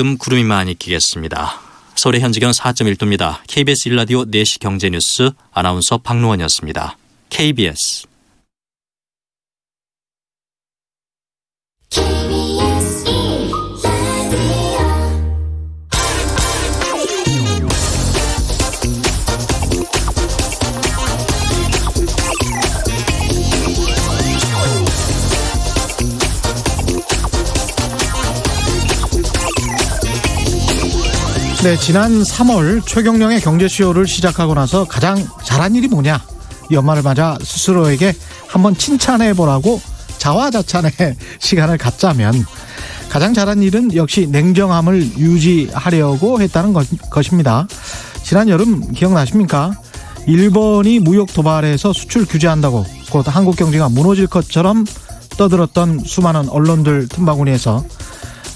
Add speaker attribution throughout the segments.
Speaker 1: 가끔 구름이 많이 끼겠습니다. 서울의 현지경 4.1도입니다. KBS 1라디오 4시 경제뉴스 아나운서 박노원이었습니다. KBS
Speaker 2: 네, 지난 3월 최경영의 경제쇼를 시작하고 나서 가장 잘한 일이 뭐냐? 연말을 맞아 스스로에게 한번 칭찬해보라고 자화자찬의 시간을 갖자면 가장 잘한 일은 역시 냉정함을 유지하려고 했다는 것입니다. 지난 여름 기억나십니까? 일본이 무역 도발해서 수출 규제한다고 곧 한국 경제가 무너질 것처럼 떠들었던 수많은 언론들 틈바구니에서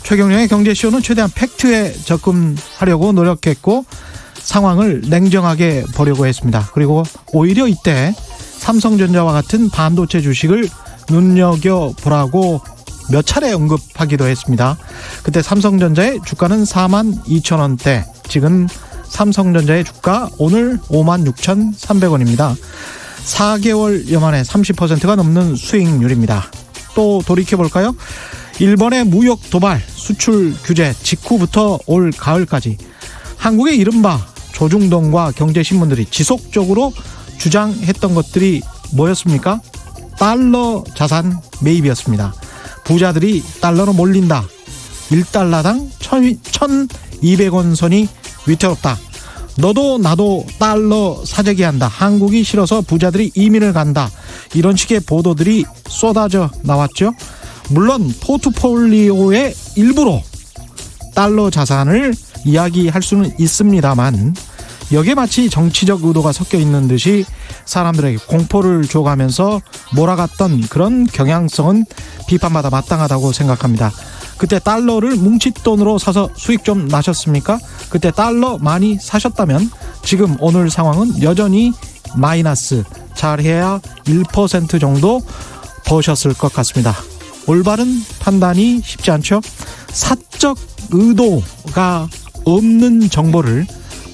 Speaker 2: 최경영의 경제쇼는 최대한 팩트에 접근하려고 노력했고 상황을 냉정하게 보려고 했습니다. 그리고 오히려 이때 삼성전자와 같은 반도체 주식을 눈여겨보라고 몇 차례 언급하기도 했습니다. 그때 삼성전자의 주가는 42,000원대, 지금 삼성전자의 주가 오늘 56,300원입니다. 4개월여 만에 30%가 넘는 수익률입니다. 또 돌이켜볼까요? 일본의 무역 도발, 수출 규제 직후부터 올 가을까지 한국의 이른바 조중동과 경제신문들이 지속적으로 주장했던 것들이 뭐였습니까? 달러 자산 매입이었습니다. 부자들이 달러로 몰린다. 1달러당 1,200원 선이 위태롭다. 너도 나도 달러 사재기 한다. 한국이 싫어서 부자들이 이민을 간다. 이런 식의 보도들이 쏟아져 나왔죠. 물론 포트폴리오의 일부로 달러 자산을 이야기할 수는 있습니다만 여기에 마치 정치적 의도가 섞여 있는 듯이 사람들에게 공포를 줘가면서 몰아갔던 그런 경향성은 비판받아 마땅하다고 생각합니다. 그때 달러를 뭉칫돈으로 사서 수익 좀 나셨습니까? 그때 달러 많이 사셨다면 지금 오늘 상황은 여전히 마이너스, 잘해야 1% 정도 버셨을 것 같습니다. 올바른 판단이 쉽지 않죠. 사적 의도가 없는 정보를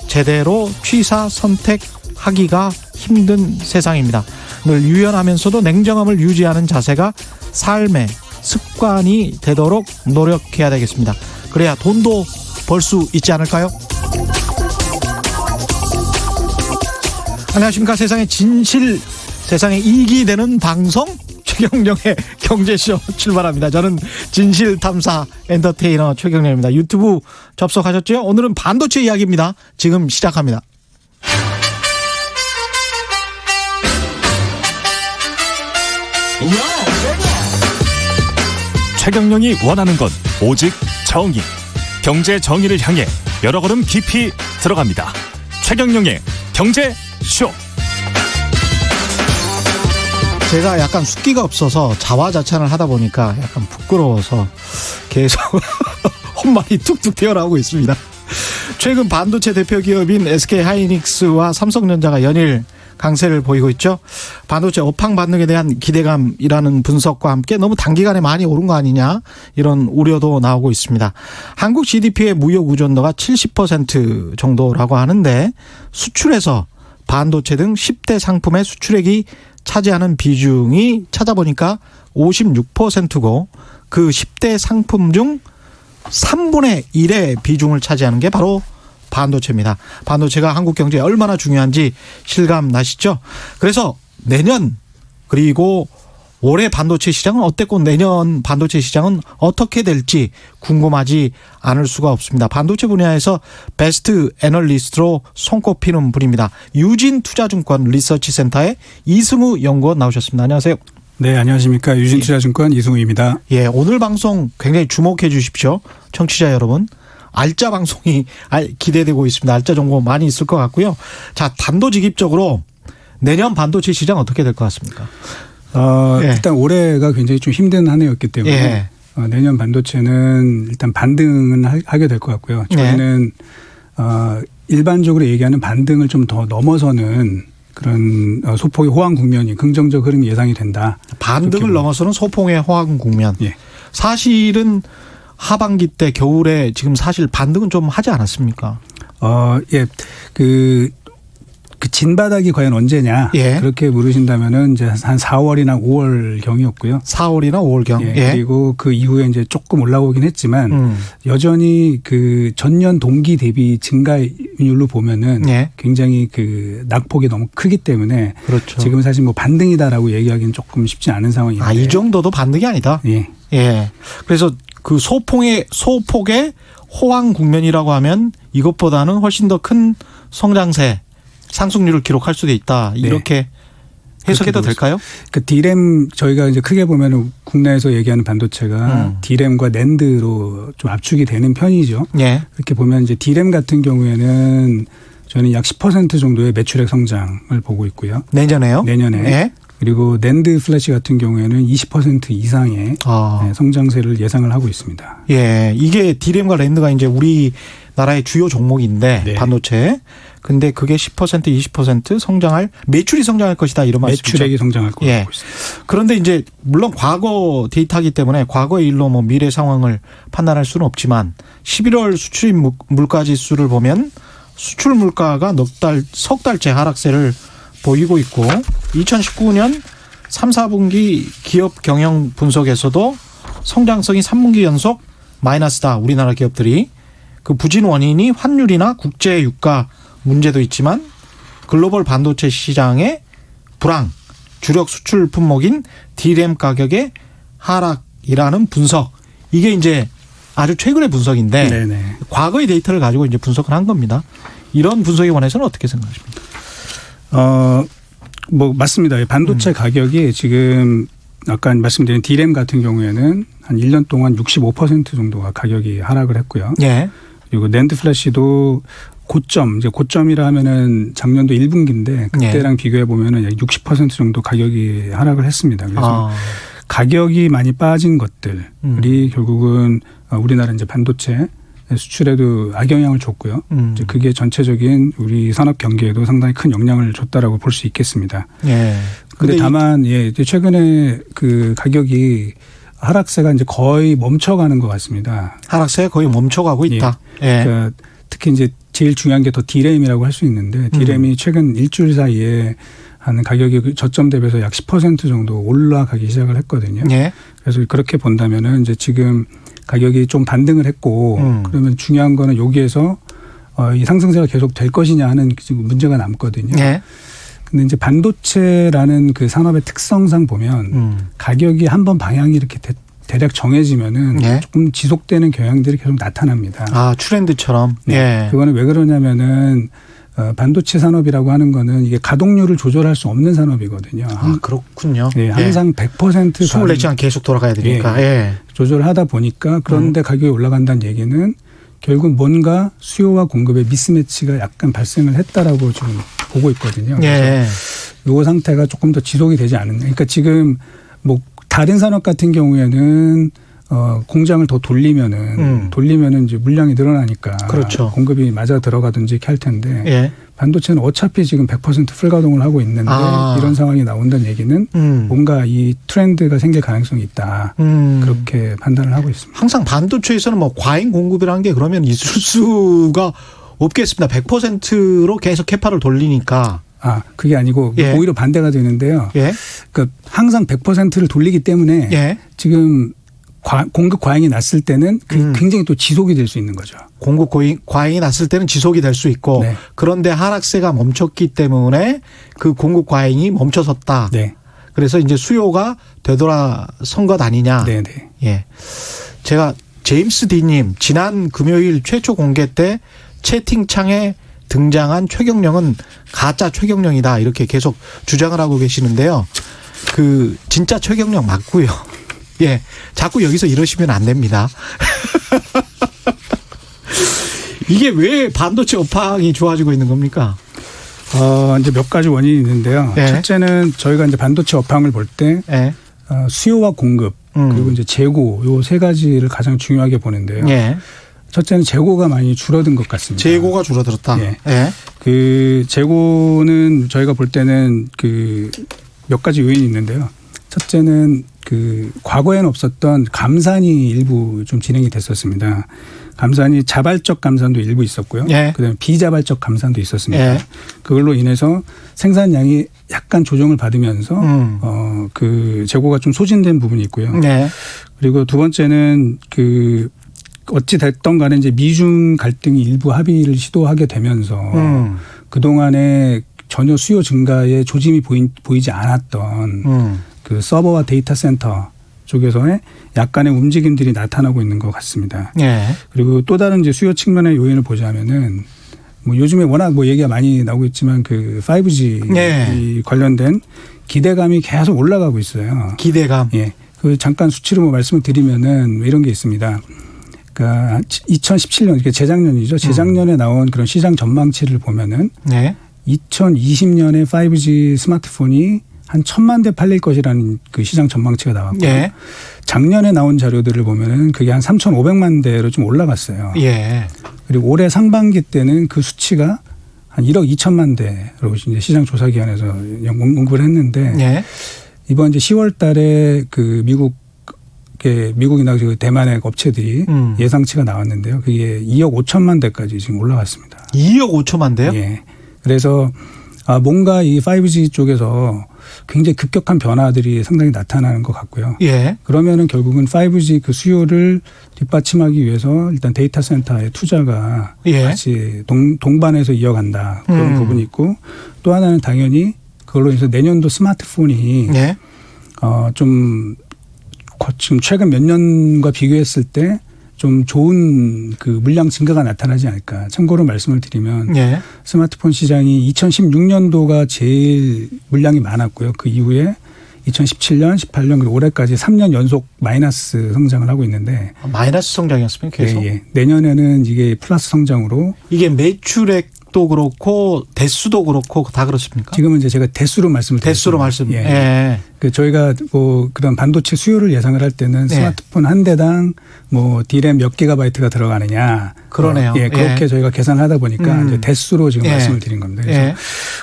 Speaker 2: 제대로 취사 선택하기가 힘든 세상입니다. 늘 유연하면서도 냉정함을 유지하는 자세가 삶의 습관이 되도록 노력해야 되겠습니다. 그래야 돈도 벌 수 있지 않을까요? 안녕하십니까. 세상의 진실, 세상의 이익이 되는 방송 최경영의 경제쇼 출발합니다. 저는 진실탐사 엔터테이너 최경영입니다. 유튜브 접속하셨죠? 오늘은 반도체 이야기입니다. 지금 시작합니다.
Speaker 3: 최경영이 원하는 건 오직 정의. 경제 정의를 향해 여러 걸음 깊이 들어갑니다. 최경영의 경제쇼.
Speaker 2: 제가 약간 숫기가 없어서 자화자찬을 하다 보니까 약간 부끄러워서 계속 헛말이 툭툭 튀어나오고 있습니다. 최근 반도체 대표 기업인 SK하이닉스와 삼성전자가 연일 강세를 보이고 있죠. 반도체 업황 반등에 대한 기대감이라는 분석과 함께 너무 단기간에 많이 오른 거 아니냐, 이런 우려도 나오고 있습니다. 한국 GDP의 무역 의존도가 70% 정도라고 하는데 수출에서 반도체 등 10대 상품의 수출액이 차지하는 비중이 찾아보니까 56%고 그 10대 상품 중 3분의 1의 비중을 차지하는 게 바로 반도체입니다. 반도체가 한국 경제에 얼마나 중요한지 실감 나시죠? 그래서 내년 그리고 올해 반도체 시장은 어땠고 내년 반도체 시장은 어떻게 될지 궁금하지 않을 수가 없습니다. 반도체 분야에서 베스트 애널리스트로 손꼽히는 분입니다. 유진투자증권 리서치센터의 이승우 연구원 나오셨습니다. 안녕하세요.
Speaker 4: 네, 안녕하십니까. 유진투자증권 이승우입니다.
Speaker 2: 예, 오늘 방송 굉장히 주목해 주십시오. 청취자 여러분. 알짜 방송이 기대되고 있습니다. 알짜 정보 많이 있을 것 같고요. 자, 단도직입적으로 내년 반도체 시장 어떻게 될 것 같습니까?
Speaker 4: 예. 일단 올해가 굉장히 좀 힘든 한 해였기 때문에 예. 내년 반도체는 일단 반등은 하게 될 것 같고요. 저희는 일반적으로 얘기하는 반등을 좀 더 넘어서는 그런 소폭의 호황 국면이 긍정적 흐름이 예상이 된다.
Speaker 2: 반등을 넘어서는 소폭의 호황 국면.
Speaker 4: 예.
Speaker 2: 사실은 하반기 때 겨울에 지금 사실 반등은 좀 하지 않았습니까?
Speaker 4: 예. 그 진바닥이 과연 언제냐?
Speaker 2: 예.
Speaker 4: 그렇게 물으신다면은 이제 한 4월이나 5월 경이었고요.
Speaker 2: 4월이나 5월경.
Speaker 4: 예.
Speaker 2: 예.
Speaker 4: 그리고 그 이후에 이제 조금 올라오긴 했지만 여전히 그 전년 동기 대비 증가율로 보면은
Speaker 2: 예.
Speaker 4: 굉장히 그 낙폭이 너무 크기 때문에
Speaker 2: 그렇죠.
Speaker 4: 지금 사실 뭐 반등이다라고 얘기하기는 조금 쉽지 않은 상황인데.
Speaker 2: 아, 이 정도도 반등이 아니다.
Speaker 4: 예.
Speaker 2: 예. 그래서 그 소폭의 호황 국면이라고 하면 이것보다는 훨씬 더 큰 성장세, 상승률을 기록할 수도 있다. 이렇게 해석해도 될까요?
Speaker 4: 그 D램 저희가 이제 크게 보면은 국내에서 얘기하는 반도체가 D램과 낸드로 좀 압축이 되는 편이죠.
Speaker 2: 예.
Speaker 4: 이렇게 보면 이제 D램 같은 경우에는 저는 약 10% 정도의 매출액 성장을 보고 있고요.
Speaker 2: 내년에요?
Speaker 4: 내년에.
Speaker 2: 예.
Speaker 4: 그리고 낸드 플래시 같은 경우에는 20% 이상의 성장세를 예상을 하고 있습니다.
Speaker 2: 예. 이게 D램과 랜드가 이제 우리나라의 주요 종목인데
Speaker 4: 네.
Speaker 2: 반도체. 근데 그게 10% 20% 성장할 매출이 성장할 것이다 이런 말씀이죠.
Speaker 4: 매출액이 성장할 거라고
Speaker 2: 예.
Speaker 4: 보고 있습니다.
Speaker 2: 그런데 이제 물론 과거 데이터이기 때문에 과거의 일로 뭐 미래 상황을 판단할 수는 없지만 11월 수출 물가 지수를 보면 수출 물가가 석 달째 하락세를 보이고 있고 2019년 3, 4분기 기업 경영 분석에서도 성장성이 3분기 연속 마이너스다. 우리나라 기업들이. 그 부진 원인이 환율이나 국제 유가 문제도 있지만 글로벌 반도체 시장의 불황, 주력 수출 품목인 D램 가격의 하락이라는 분석. 이게 이제 아주 최근의 분석인데
Speaker 4: 네네.
Speaker 2: 과거의 데이터를 가지고 이제 분석을 한 겁니다. 이런 분석에 관해서는 어떻게 생각하십니까?
Speaker 4: 뭐 맞습니다. 반도체 가격이 지금 아까 말씀드린 D램 같은 경우에는 한 1년 동안 65% 정도가 가격이 하락을 했고요.
Speaker 2: 예.
Speaker 4: 그리고 낸드 플래시도 고점이라 하면은 작년도 1분기인데 그때랑 비교해 보면은 약 60% 정도 가격이 하락을 했습니다. 그래서 가격이 많이 빠진 것들이 결국은 우리나라 이제 반도체 수출에도 악영향을 줬고요. 이제 그게 전체적인 우리 산업 경기에도 상당히 큰 영향을 줬다라고 볼 수 있겠습니다.
Speaker 2: 예.
Speaker 4: 근데 다만 이제 최근에 그 가격이 하락세가 이제 거의 멈춰가는 것 같습니다.
Speaker 2: 하락세가 거의 멈춰가고 있다.
Speaker 4: 예. 그러니까 특히 이제 제일 중요한 게 더 D램이라고 할 수 있는데 D램이 최근 일주일 사이에 한 가격이 저점 대비해서 약 10% 정도 올라가기 시작을 했거든요.
Speaker 2: 예.
Speaker 4: 그래서 그렇게 본다면은 이제 지금 가격이 좀 반등을 했고 그러면 중요한 거는 여기에서 이 상승세가 계속 될 것이냐 하는 지금 문제가 남거든요.
Speaker 2: 예.
Speaker 4: 근데 이제 반도체라는 그 산업의 특성상 보면 가격이 한번 방향이 이렇게 대략 정해지면은
Speaker 2: 예.
Speaker 4: 조금 지속되는 경향들이 계속 나타납니다.
Speaker 2: 아, 트렌드처럼.
Speaker 4: 네.
Speaker 2: 예.
Speaker 4: 그거는 왜 그러냐면은 반도체 산업이라고 하는 거는 이게 가동률을 조절할 수 없는 산업이거든요.
Speaker 2: 아, 그렇군요.
Speaker 4: 네, 항상 100%
Speaker 2: 24시간 계속 돌아가야 되니까. 예.
Speaker 4: 조절하다 보니까 그런데 가격이 올라간다는 얘기는 결국 뭔가 수요와 공급의 미스매치가 약간 발생을 했다라고 지금 보고 있거든요.
Speaker 2: 예.
Speaker 4: 그래서 이 상태가 조금 더 지속이 되지 않는. 그러니까 지금 뭐 다른 산업 같은 경우에는 공장을 더 돌리면은 이제 물량이 늘어나니까
Speaker 2: 그렇죠.
Speaker 4: 공급이 맞아 들어가든지 이렇게 할 텐데
Speaker 2: 예.
Speaker 4: 반도체는 어차피 지금 100% 풀가동을 하고 있는데 이런 상황이 나온다는 얘기는 뭔가 이 트렌드가 생길 가능성이 있다. 그렇게 판단을 하고 있습니다.
Speaker 2: 항상 반도체에서는 뭐 과잉 공급이라는 게 그러면 있을 수가 없겠습니다. 100%로 계속 캐파를 돌리니까.
Speaker 4: 아, 그게 아니고
Speaker 2: 예.
Speaker 4: 오히려 반대가 되는데요.
Speaker 2: 예.
Speaker 4: 그러니까 항상 100%를 돌리기 때문에
Speaker 2: 예.
Speaker 4: 지금 공급 과잉이 났을 때는 굉장히 또 지속이 될 수 있는 거죠.
Speaker 2: 공급 과잉이 났을 때는 지속이 될 수 있고
Speaker 4: 네.
Speaker 2: 그런데 하락세가 멈췄기 때문에 그 공급 과잉이 멈춰섰다.
Speaker 4: 네.
Speaker 2: 그래서 이제 수요가 되돌아선 것 아니냐.
Speaker 4: 네네.
Speaker 2: 예. 제가 제임스 D님 지난 금요일 최초 공개 때 채팅창에 등장한 최경영은 가짜 최경영이다 이렇게 계속 주장을 하고 계시는데요. 그 진짜 최경영 맞고요. 예, 자꾸 여기서 이러시면 안 됩니다. 이게 왜 반도체 업황이 좋아지고 있는 겁니까?
Speaker 4: 이제 몇 가지 원인이 있는데요.
Speaker 2: 예.
Speaker 4: 첫째는 저희가 이제 반도체 업황을 볼 때
Speaker 2: 예.
Speaker 4: 수요와 공급 그리고 이제 재고 요 세 가지를 가장 중요하게 보는데요.
Speaker 2: 예.
Speaker 4: 첫째는 재고가 많이 줄어든 것 같습니다.
Speaker 2: 재고가 줄어들었다.
Speaker 4: 예.
Speaker 2: 예.
Speaker 4: 그 재고는 저희가 볼 때는 그 몇 가지 요인이 있는데요. 첫째는 그 과거에는 없었던 감산이 일부 좀 진행이 됐었습니다. 감산이 자발적 감산도 일부 있었고요.
Speaker 2: 예.
Speaker 4: 그다음에 비자발적 감산도 있었습니다.
Speaker 2: 예.
Speaker 4: 그걸로 인해서 생산량이 약간 조정을 받으면서 그 재고가 좀 소진된 부분이 있고요.
Speaker 2: 네.
Speaker 4: 그리고 두 번째는 그 어찌 됐던 간에 이제 미중 갈등이 일부 합의를 시도하게 되면서 그동안에 전혀 수요 증가에 조짐이 보이지 않았던 그 서버와 데이터 센터 쪽에서의 약간의 움직임들이 나타나고 있는 것 같습니다.
Speaker 2: 예.
Speaker 4: 그리고 또 다른 이제 수요 측면의 요인을 보자면은 뭐 요즘에 워낙 뭐 얘기가 많이 나오고 있지만 그 5G
Speaker 2: 예.
Speaker 4: 관련된 기대감이 계속 올라가고 있어요.
Speaker 2: 기대감.
Speaker 4: 예. 그 잠깐 수치로 뭐 말씀을 드리면은 이런 게 있습니다. 그러니까 2017년, 이게 재작년이죠. 재작년에 나온 그런 시장 전망치를 보면은
Speaker 2: 네.
Speaker 4: 2020년에 5G 스마트폰이 한 1,000만 대 팔릴 것이라는 그 시장 전망치가 나왔고요.
Speaker 2: 예.
Speaker 4: 작년에 나온 자료들을 보면은 그게 한 3,500만 대로 좀 올라갔어요.
Speaker 2: 예.
Speaker 4: 그리고 올해 상반기 때는 그 수치가 한 1억 2천만 대로 이제 시장 조사기관에서 언급을 했는데
Speaker 2: 예.
Speaker 4: 이번 이제 10월 달에 그 미국이나 그 대만의 업체들이 예상치가 나왔는데요. 그게 2억 5천만 대까지 지금 올라갔습니다.
Speaker 2: 2억 5천만 대요?
Speaker 4: 예. 그래서 뭔가 이 5G 쪽에서 굉장히 급격한 변화들이 상당히 나타나는 것 같고요.
Speaker 2: 예.
Speaker 4: 그러면은 결국은 5G 그 수요를 뒷받침하기 위해서 일단 데이터 센터의 투자가
Speaker 2: 예.
Speaker 4: 같이 동반해서 이어간다. 그런 부분이 있고 또 하나는 당연히 그걸로 인해서 내년도 스마트폰이
Speaker 2: 예.
Speaker 4: 좀 지금 최근 몇 년과 비교했을 때 좀 좋은 그 물량 증가가 나타나지 않을까. 참고로 말씀을 드리면
Speaker 2: 예.
Speaker 4: 스마트폰 시장이 2016년도가 제일 물량이 많았고요. 그 이후에 2017년, 18년 그리고 올해까지 3년 연속 마이너스 성장을 하고 있는데
Speaker 2: 마이너스 성장이었으면 계속.
Speaker 4: 예, 예. 내년에는 이게 플러스 성장으로
Speaker 2: 이게 매출액도 그렇고 대수도 그렇고 다 그렇습니까?
Speaker 4: 지금은 이제 제가 대수로 말씀을
Speaker 2: 대수로 말씀.
Speaker 4: 예.
Speaker 2: 예.
Speaker 4: 그 저희가 뭐 그런 반도체 수요를 예상을 할 때는 스마트폰 한 대당 뭐 D램 몇 기가바이트가 들어가느냐.
Speaker 2: 그러네요.
Speaker 4: 예, 그렇게 저희가 계산을 하다 보니까 이제 대수로 지금 말씀을 드린 겁니다. 그래서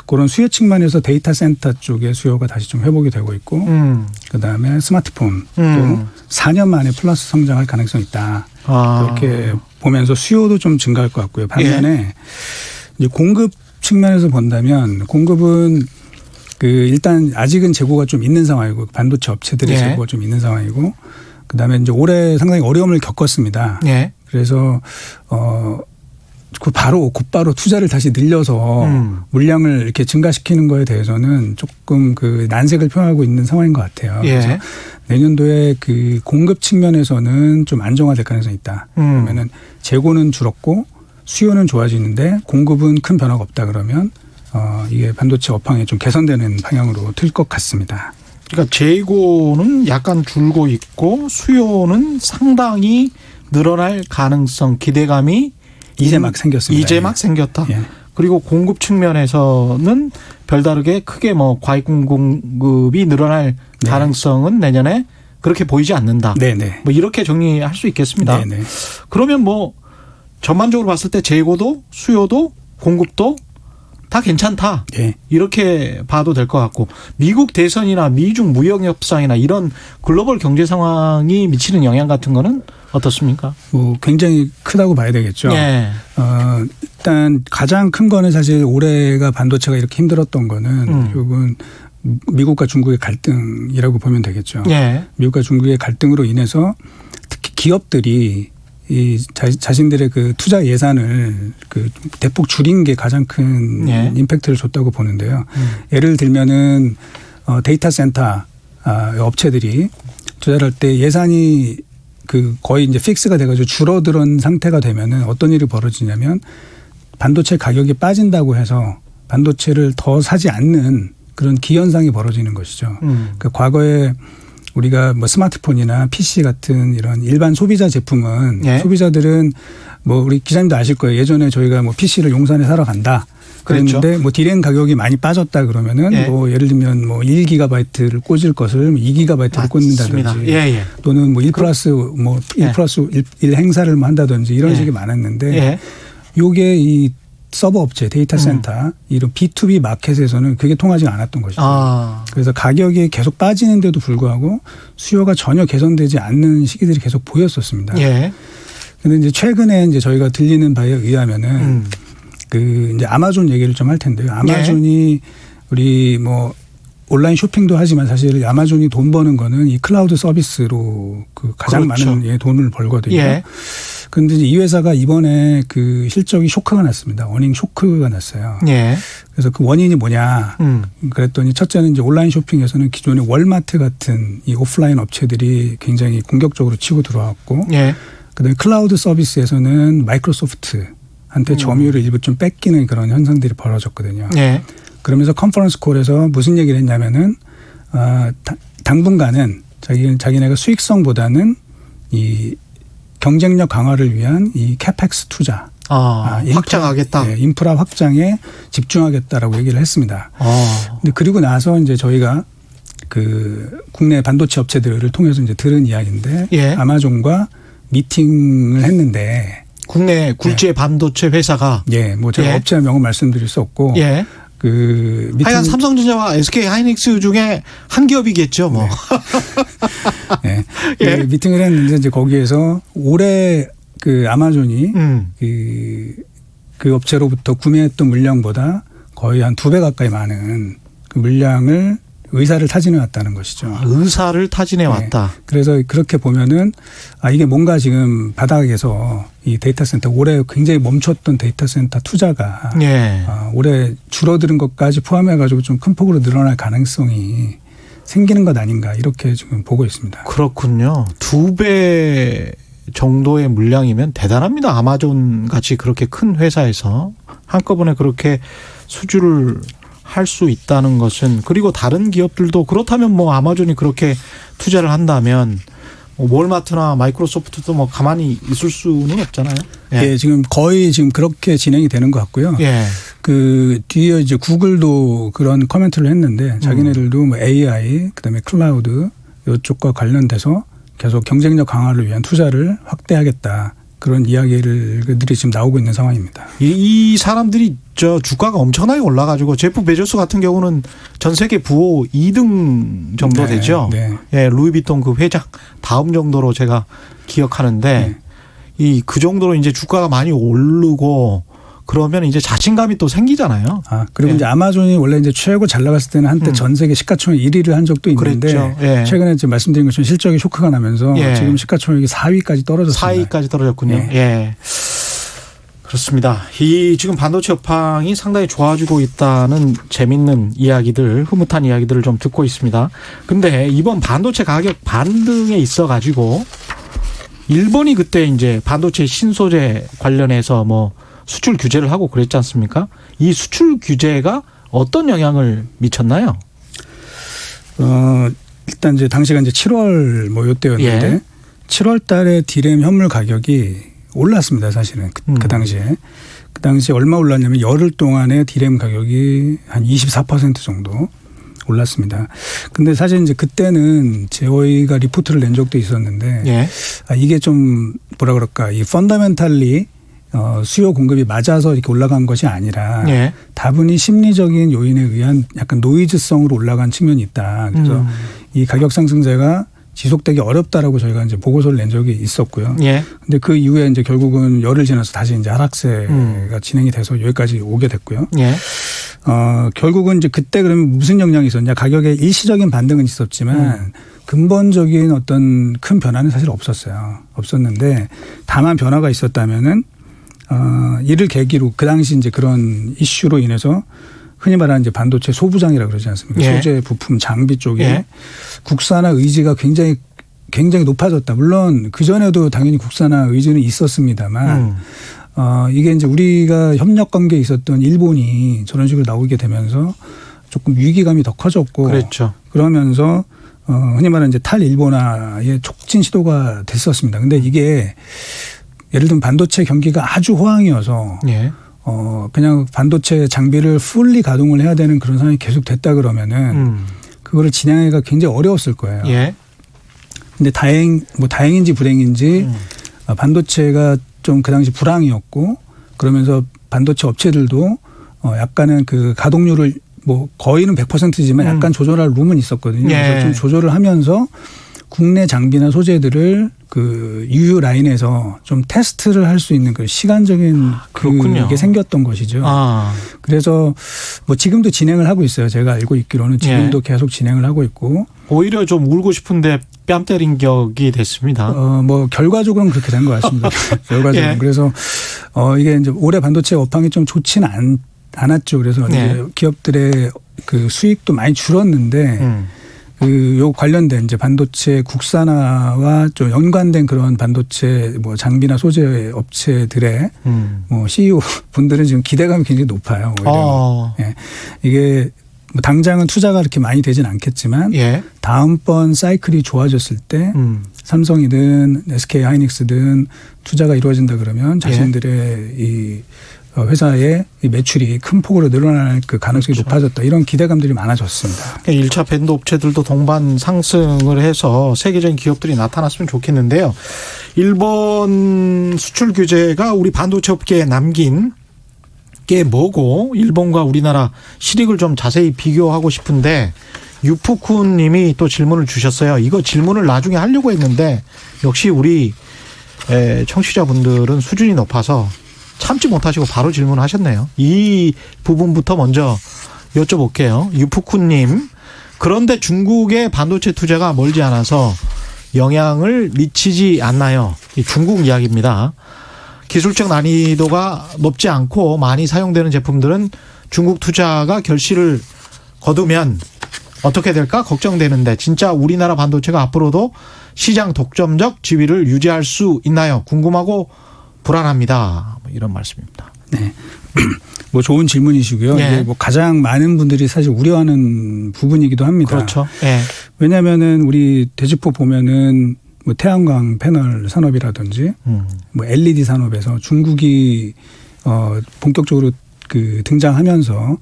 Speaker 4: 그런 수요 측면에서 데이터 센터 쪽의 수요가 다시 좀 회복이 되고 있고 그다음에 스마트폰 또 4년 만에 플러스 성장할 가능성이 있다. 그렇게 보면서 수요도 좀 증가할 것 같고요. 반면에 이제 공급 측면에서 본다면 공급은 그 일단 아직은 재고가 좀 있는 상황이고 반도체 업체들의 재고가 좀 있는 상황이고 그다음에 이제 올해 상당히 어려움을 겪었습니다.
Speaker 2: 예.
Speaker 4: 그래서 곧바로 투자를 다시 늘려서 물량을 이렇게 증가시키는 거에 대해서는 조금 그 난색을 표하고 있는 상황인 것 같아요.
Speaker 2: 예.
Speaker 4: 그래서 내년도에 그 공급 측면에서는 좀 안정화될 가능성이 있다. 그러면은 재고는 줄었고 수요는 좋아지는데 공급은 큰 변화가 없다 그러면 이게 반도체 업황이 좀 개선되는 방향으로 틀 것 같습니다.
Speaker 2: 그러니까 재고는 약간 줄고 있고 수요는 상당히 늘어날 가능성, 기대감이
Speaker 4: 이제 막 생겼습니다.
Speaker 2: 이제 막 생겼다.
Speaker 4: 예.
Speaker 2: 그리고 공급 측면에서는 별다르게 크게 뭐 과잉 공급이 늘어날 가능성은 내년에 그렇게 보이지 않는다.
Speaker 4: 네네.
Speaker 2: 뭐 이렇게 정리할 수 있겠습니다.
Speaker 4: 네네.
Speaker 2: 그러면 뭐 전반적으로 봤을 때 재고도 수요도 공급도 다 괜찮다.
Speaker 4: 네.
Speaker 2: 이렇게 봐도 될 것 같고 미국 대선이나 미중 무역 협상이나 이런 글로벌 경제 상황이 미치는 영향 같은 거는 어떻습니까?
Speaker 4: 뭐 굉장히 크다고 봐야 되겠죠.
Speaker 2: 예.
Speaker 4: 일단 가장 큰 거는 사실 올해가 반도체가 이렇게 힘들었던 거는 결국은 미국과 중국의 갈등이라고 보면 되겠죠.
Speaker 2: 예.
Speaker 4: 미국과 중국의 갈등으로 인해서 특히 기업들이 이 자신들의 그 투자 예산을 그 대폭 줄인 게 가장 큰 임팩트를 줬다고 보는데요. 예를 들면은 데이터 센터 업체들이 투자를 할 때 예산이 그 거의 이제 픽스가 돼가지고 줄어드는 상태가 되면은 어떤 일이 벌어지냐면 반도체 가격이 빠진다고 해서 반도체를 더 사지 않는 그런 기현상이 벌어지는 것이죠. 그 과거에 우리가 뭐 스마트폰이나 PC 같은 이런 일반 소비자 제품은 소비자들은 뭐 우리 기자님도 아실 거예요. 예전에 저희가 뭐 PC를 용산에 사러 간다. 그랬는데
Speaker 2: 그렇죠.
Speaker 4: 뭐 D램 가격이 많이 빠졌다 그러면은 뭐 예를 들면 뭐 1기가바이트를 꽂을 것을 2기가바이트를 꽂는다든지 또는 뭐 1 플러스 뭐 1 플러스 1 행사를 뭐 한다든지 이런 식이 많았는데 요게 이 서버 업체, 데이터 센터 이런 B2B 마켓에서는 그게 통하지 않았던 것이죠. 그래서 가격이 계속 빠지는데도 불구하고 수요가 전혀 개선되지 않는 시기들이 계속 보였었습니다.
Speaker 2: 예.
Speaker 4: 근데 이제 최근에 이제 저희가 들리는 바에 의하면은 그 이제 아마존 얘기를 좀 할 텐데요. 아마존이 우리 뭐 온라인 쇼핑도 하지만 사실 아마존이 돈 버는 거는 이 클라우드 서비스로 그 가장
Speaker 2: 그렇죠.
Speaker 4: 많은 돈을 벌거든요.
Speaker 2: 예.
Speaker 4: 그런데 이 회사가 이번에 그 실적이 쇼크가 났습니다. 어닝 쇼크가 났어요.
Speaker 2: 예.
Speaker 4: 그래서 그 원인이 뭐냐. 그랬더니 첫째는 이제 온라인 쇼핑에서는 기존의 월마트 같은 이 오프라인 업체들이 굉장히 공격적으로 치고 들어왔고
Speaker 2: 예.
Speaker 4: 그다음에 클라우드 서비스에서는 마이크로소프트한테 점유율을 일부 좀 뺏기는 그런 현상들이 벌어졌거든요.
Speaker 2: 예.
Speaker 4: 그러면서 컨퍼런스 콜에서 무슨 얘기를 했냐면은 당분간은 자기네가 수익성보다는 이 경쟁력 강화를 위한 이 캐펙스 투자,
Speaker 2: 확장하겠다.
Speaker 4: 인프라 확장에 집중하겠다라고 얘기를 했습니다. 근데 그리고 나서 이제 저희가 그 국내 반도체 업체들을 통해서 이제 들은 이야기인데
Speaker 2: 예.
Speaker 4: 아마존과 미팅을 했는데
Speaker 2: 국내 굴지의 반도체 회사가
Speaker 4: 뭐 제가 업체 명은 말씀드릴 수 없고 그 미팅
Speaker 2: 하여간 삼성전자와 SK 하이닉스 중에 한 기업이겠죠, 뭐.
Speaker 4: 그 미팅을 했는데 이제 거기에서 올해 그 아마존이 그 업체로부터 구매했던 물량보다 거의 한 2배 가까이 많은 그 물량을 의사를 타진해 왔다는 것이죠.
Speaker 2: 의사를 타진해 왔다.
Speaker 4: 그래서 그렇게 보면은 이게 뭔가 지금 바닥에서 이 데이터 센터 올해 굉장히 멈췄던 데이터 센터 투자가 올해 줄어드는 것까지 포함해 가지고 좀 큰 폭으로 늘어날 가능성이 생기는 것 아닌가 이렇게 지금 보고 있습니다.
Speaker 2: 그렇군요. 2배 정도의 물량이면 대단합니다. 아마존 같이 그렇게 큰 회사에서 한꺼번에 그렇게 수주를 할 수 있다는 것은 그리고 다른 기업들도 그렇다면 뭐 아마존이 그렇게 투자를 한다면 뭐 월마트나 마이크로소프트도 뭐 가만히 있을 수는 없잖아요.
Speaker 4: 지금 거의 지금 그렇게 진행이 되는 것 같고요. 그 뒤에 이제 구글도 그런 코멘트를 했는데 자기네들도 뭐 AI 그다음에 클라우드 이쪽과 관련돼서 계속 경쟁력 강화를 위한 투자를 확대하겠다. 그런 이야기들이 지금 나오고 있는 상황입니다.
Speaker 2: 이 사람들이 저 주가가 엄청나게 올라가지고 제프 베조스 같은 경우는 전 세계 부호 2등 정도 되죠. 루이비통 그 회장 다음 정도로 제가 기억하는데 그 정도로 이제 주가가 많이 오르고 그러면 이제 자신감이 또 생기잖아요.
Speaker 4: 그리고 이제 아마존이 원래 이제 최고 잘 나갔을 때는 한때 전 세계 시가총액 1위를 한 적도 있는데 최근에 지금 말씀드린 것처럼 실적이 쇼크가 나면서 지금 시가총액이 4위까지 떨어졌습니다.
Speaker 2: 4위까지 떨어졌군요. 그렇습니다. 이 지금 반도체 업황이 상당히 좋아지고 있다는 재밌는 이야기들, 흐뭇한 이야기들을 좀 듣고 있습니다. 근데 이번 반도체 가격 반등에 있어 가지고 일본이 그때 이제 반도체 신소재 관련해서 뭐 수출 규제를 하고 그랬지 않습니까? 이 수출 규제가 어떤 영향을 미쳤나요?
Speaker 4: 일단 이제 당시가 이제 7월 뭐 요때였는데 7월 달에 디램 현물 가격이 올랐습니다, 사실은. 그 당시에. 그 당시에 얼마 올랐냐면 열흘 동안에 디램 가격이 한 24% 정도 올랐습니다. 근데 사실 이제 그때는 저희가 리포트를 낸 적도 있었는데 이게 좀 뭐라 그럴까 이 펀더멘탈리 수요 공급이 맞아서 이렇게 올라간 것이 아니라 다분히 심리적인 요인에 의한 약간 노이즈성으로 올라간 측면이 있다. 그래서 이 가격 상승세가 지속되기 어렵다라고 저희가 이제 보고서를 낸 적이 있었고요. 근데 그 이후에 이제 결국은 열흘 지나서 다시 이제 하락세가 진행이 돼서 여기까지 오게 됐고요. 결국은 이제 그때 그러면 무슨 영향이 있었냐? 가격에 일시적인 반등은 있었지만 근본적인 어떤 큰 변화는 사실 없었어요. 없었는데 다만 변화가 있었다면은 이를 계기로 그 당시 이제 그런 이슈로 인해서 흔히 말하는 이제 반도체 소부장이라고 그러지 않습니까? 소재, 부품, 장비 쪽에 국산화 의지가 굉장히 높아졌다. 물론 그 전에도 당연히 국산화 의지는 있었습니다만 이게 이제 우리가 협력 관계에 있었던 일본이 저런 식으로 나오게 되면서 조금 위기감이 더 커졌고 그러면서 흔히 말하는 이제 탈일본화의 촉진 시도가 됐었습니다. 근데 이게 예를 들면 반도체 경기가 아주 호황이어서 그냥 반도체 장비를 풀리 가동을 해야 되는 그런 상황이 계속 됐다 그러면은 그거를 진행하기가 굉장히 어려웠을 거예요. 근데 다행인지 불행인지 반도체가 좀 그 당시 불황이었고 그러면서 반도체 업체들도 약간은 그 가동률을 뭐 거의는 100%지만 약간 조절할 룸은 있었거든요.
Speaker 2: 예.
Speaker 4: 그래서 좀 조절을 하면서 국내 장비나 소재들을 그 유유 라인에서 좀 테스트를 할 수 있는 그 시간적인
Speaker 2: 그렇군요.
Speaker 4: 그게 생겼던 것이죠. 그래서 뭐 지금도 진행을 하고 있어요. 제가 알고 있기로는 지금도 계속 진행을 하고 있고.
Speaker 2: 오히려 좀 울고 싶은데 뺨 때린 격이 됐습니다.
Speaker 4: 뭐 결과적으로는 그렇게 된 것 같습니다. 결과적으로.
Speaker 2: 예.
Speaker 4: 그래서 이게 이제 올해 반도체 업황이 좀 좋지는 않았죠. 그래서 이제 기업들의 그 수익도 많이 줄었는데 요 관련된 이제 반도체 국산화와 좀 연관된 그런 반도체 뭐 장비나 소재 업체들의 뭐 CEO 분들은 지금 기대감이 굉장히 높아요. 오히려. 예. 이게 뭐 당장은 투자가 그렇게 많이 되진 않겠지만 다음번 사이클이 좋아졌을 때 삼성이든 SK 하이닉스든 투자가 이루어진다 그러면 자신들의 이 회사의 이 매출이 큰 폭으로 늘어날 그 가능성이 높아졌다. 이런 기대감들이 많아졌습니다.
Speaker 2: 1차 밴드 업체들도 동반 상승을 해서 세계적인 기업들이 나타났으면 좋겠는데요. 일본 수출 규제가 우리 반도체 업계에 남긴 게 뭐고 일본과 우리나라 실익을 좀 자세히 비교하고 싶은데 유푸쿤 님이 또 질문을 주셨어요. 이거 질문을 나중에 하려고 했는데 역시 우리 청취자분들은 수준이 높아서 참지 못하시고 바로 질문하셨네요. 이 부분부터 먼저 여쭤볼게요. 유푸쿤님. 그런데 중국의 반도체 투자가 멀지 않아서 영향을 미치지 않나요? 이 중국 이야기입니다. 기술적 난이도가 높지 않고 많이 사용되는 제품들은 중국 투자가 결실을 거두면 어떻게 될까 걱정되는데 진짜 우리나라 반도체가 앞으로도 시장 독점적 지위를 유지할 수 있나요? 궁금하고 불안합니다. 뭐 이런 말씀입니다.
Speaker 4: 네. 뭐 좋은 질문이시고요. 이게 뭐 가장 많은 분들이 사실 우려하는 부분이기도 합니다.
Speaker 2: 그렇죠. 예.
Speaker 4: 왜냐하면은 우리 대지포 보면은 뭐 태양광 패널 산업이라든지 뭐 LED 산업에서 중국이 본격적으로 그 등장하면서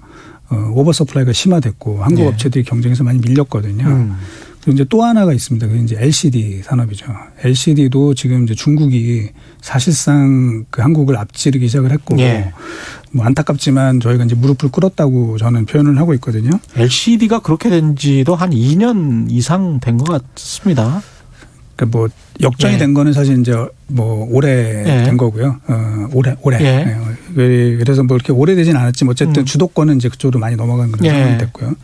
Speaker 4: 오버 서플라이가 심화됐고 한국 업체들이 경쟁에서 많이 밀렸거든요. 그리고 이제 또 하나가 있습니다. 그게 이제 LCD 산업이죠. LCD도 지금 이제 중국이 사실상 그 한국을 앞지르기 시작을 했고 뭐 안타깝지만 저희가 이제 무릎을 꿇었다고 저는 표현을 하고 있거든요.
Speaker 2: LCD가 그렇게 된 지도 한 2년 이상 된 것 같습니다.
Speaker 4: 그러니까 뭐 역전이 된 거는 사실 이제 뭐 올해 된 거고요. 올해. 그래서 뭐 이렇게 오래되진 않았지만 어쨌든 주도권은 이제 그쪽으로 많이 넘어간 그런 상황이 됐고요.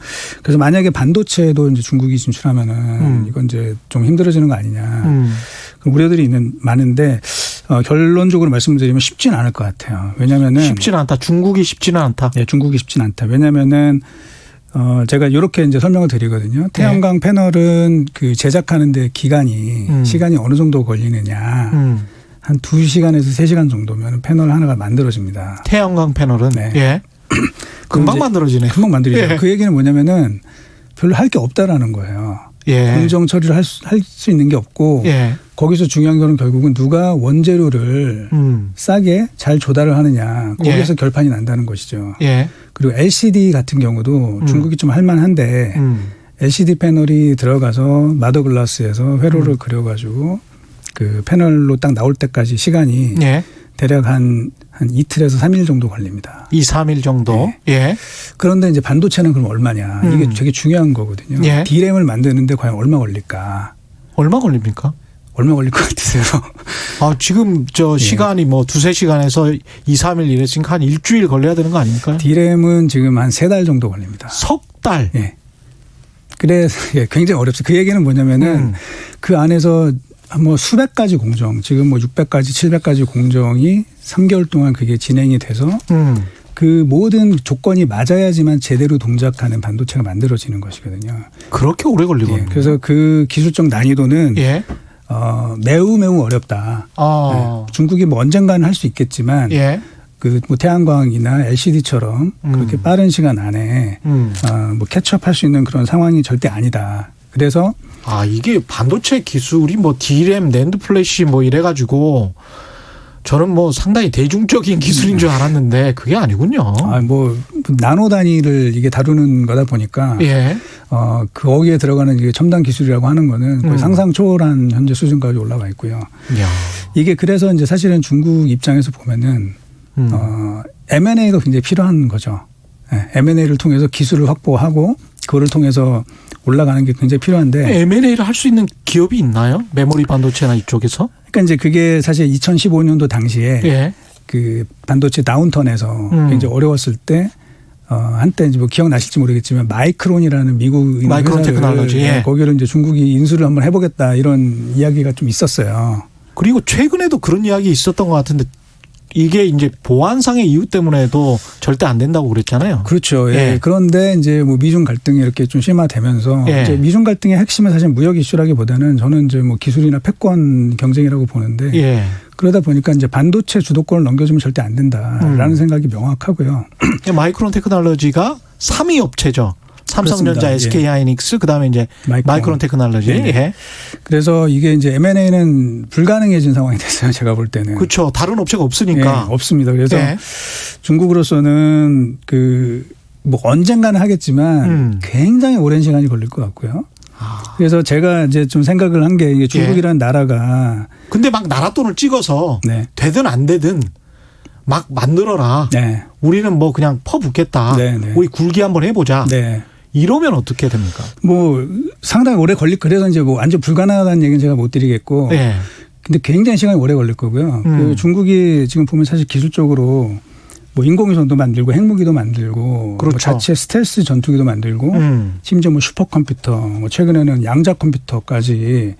Speaker 4: 그래서 만약에 반도체도 이제 중국이 진출하면은 이건 이제 좀 힘들어지는 거 아니냐. 그런 우려들이 많은데 결론적으로 말씀드리면 쉽지는 않을 것 같아요. 왜냐면은
Speaker 2: 쉽지는 않다. 중국이 쉽지는 않다.
Speaker 4: 네, 중국이 쉽지는 않다. 왜냐면은 제가 이렇게 이제 설명을 드리거든요. 태양광 패널은 그 제작하는데 시간이 어느 정도 걸리느냐. 한 2시간에서 3시간 정도면 패널 하나가 만들어집니다.
Speaker 2: 태양광 패널은? 금방 만들어지네.
Speaker 4: 금방 만들어지죠. 그 얘기는 뭐냐면은 별로 할 게 없다라는 거예요. 공정 처리를 할 수 있는 게 없고 거기서 중요한 거는 결국은 누가 원재료를 싸게 잘 조달을 하느냐. 거기에서 결판이 난다는 것이죠. 그리고 LCD 같은 경우도 중국이 좀 할만한데 LCD 패널이 들어가서 마더글라스에서 회로를 그려가지고 그 패널로 딱 나올 때까지 시간이 대략 한 이틀에서 3일 정도 걸립니다.
Speaker 2: 2, 3일 정도?
Speaker 4: 그런데 이제 반도체는 그럼 얼마냐. 이게 되게 중요한 거거든요. D램을 만드는데 과연 얼마 걸릴까?
Speaker 2: 얼마 걸립니까?
Speaker 4: 얼마 걸릴 것 같으세요?
Speaker 2: 지금 시간이 뭐 2-3시간에서 2, 3일 이랬으니까 한 일주일 걸려야 되는 거 아닙니까?
Speaker 4: D램은 지금 한 3달 정도 걸립니다.
Speaker 2: 석 달?
Speaker 4: 그래서 굉장히 어렵죠. 그 얘기는 뭐냐면은 그 안에서 뭐 수백 가지 공정, 지금 뭐 600가지, 700가지 공정이 3개월 동안 그게 진행이 돼서 그 모든 조건이 맞아야지만 제대로 동작하는 반도체가 만들어지는 것이거든요.
Speaker 2: 그렇게 오래 걸리거든요.
Speaker 4: 그래서 그 기술적 난이도는 매우 어렵다. 중국이 뭐 언젠가는 할 수 있겠지만 그 뭐 태양광이나 LCD처럼 그렇게 빠른 시간 안에 뭐 캐치업할 수 있는 그런 상황이 절대 아니다. 그래서
Speaker 2: 이게 반도체 기술이 뭐 D램, 낸드 플래시 뭐 이래가지고 저는 뭐 상당히 대중적인 기술인 줄 알았는데 그게 아니군요.
Speaker 4: 뭐 나노 단위를 이게 다루는 거다 보니까 거기에 들어가는 이게 첨단 기술이라고 하는 거는 거의 상상 초월한 현재 수준까지 올라가 있고요. 이게 그래서 이제 사실은 중국 입장에서 보면은 M&A가 굉장히 필요한 거죠. M&A를 통해서 기술을 확보하고 그거를 통해서 올라가는 게 굉장히 필요한데.
Speaker 2: M&A를 할 수 있는 기업이 있나요? 메모리 반도체나 이쪽에서?
Speaker 4: 그러니까 이제 그게 사실 2015년도 당시에
Speaker 2: 예.
Speaker 4: 그 반도체 다운턴에서 굉장히 어려웠을 때 한때 이제 뭐 기억나실지 모르겠지만 마이크론이라는 미국
Speaker 2: 마이크론 테크놀로지 예.
Speaker 4: 거기를 이제 중국이 인수를 한번 해보겠다 이런 이야기가 좀 있었어요.
Speaker 2: 그리고 최근에도 그런 이야기 있었던 것 같은데 이게 이제 보안상의 이유 때문에도 절대 안 된다고 그랬잖아요.
Speaker 4: 그렇죠. 예.
Speaker 2: 예.
Speaker 4: 그런데 이제 뭐 미중 갈등이 이렇게 좀 심화되면서
Speaker 2: 예.
Speaker 4: 이제 미중 갈등의 핵심은 사실 무역 이슈라기보다는 저는 이제 뭐 기술이나 패권 경쟁이라고 보는데
Speaker 2: 예.
Speaker 4: 그러다 보니까 이제 반도체 주도권을 넘겨주면 절대 안 된다라는 생각이 명확하고요.
Speaker 2: 마이크론 테크놀로지가 3위 업체죠. 삼성전자,
Speaker 4: 그렇습니다.
Speaker 2: SK 하이닉스, 그다음에 이제 마이크론 테크놀로지.
Speaker 4: 네.
Speaker 2: 예.
Speaker 4: 그래서 이게 이제 M&A는 불가능해진 상황이 됐어요. 제가 볼 때는.
Speaker 2: 그렇죠. 다른 업체가 없으니까.
Speaker 4: 네, 없습니다. 그래서
Speaker 2: 예.
Speaker 4: 중국으로서는 그 뭐 언젠가는 하겠지만 굉장히 오랜 시간이 걸릴 것 같고요. 그래서 제가 이제 좀 생각을 한 게 이게 중국이라는 나라가
Speaker 2: 근데 막 나라 돈을 찍어서
Speaker 4: 네.
Speaker 2: 되든 안 되든 막 만들어라.
Speaker 4: 네.
Speaker 2: 우리는 뭐 그냥 퍼붓겠다.
Speaker 4: 네, 네.
Speaker 2: 우리 굴기 한번 해보자.
Speaker 4: 네.
Speaker 2: 이러면 어떻게 됩니까?
Speaker 4: 뭐 상당히 오래 걸릴 그래서 이제 뭐 완전 불가능하다는 얘기는 제가 못 드리겠고.
Speaker 2: 네.
Speaker 4: 근데 굉장히 시간이 오래 걸릴 거고요. 그 중국이 지금 보면 사실 기술적으로 뭐 인공위성도 만들고 핵무기도 만들고
Speaker 2: 그렇죠.
Speaker 4: 뭐 자체 스텔스 전투기도 만들고 심지어 뭐 슈퍼컴퓨터 뭐 최근에는 양자 컴퓨터까지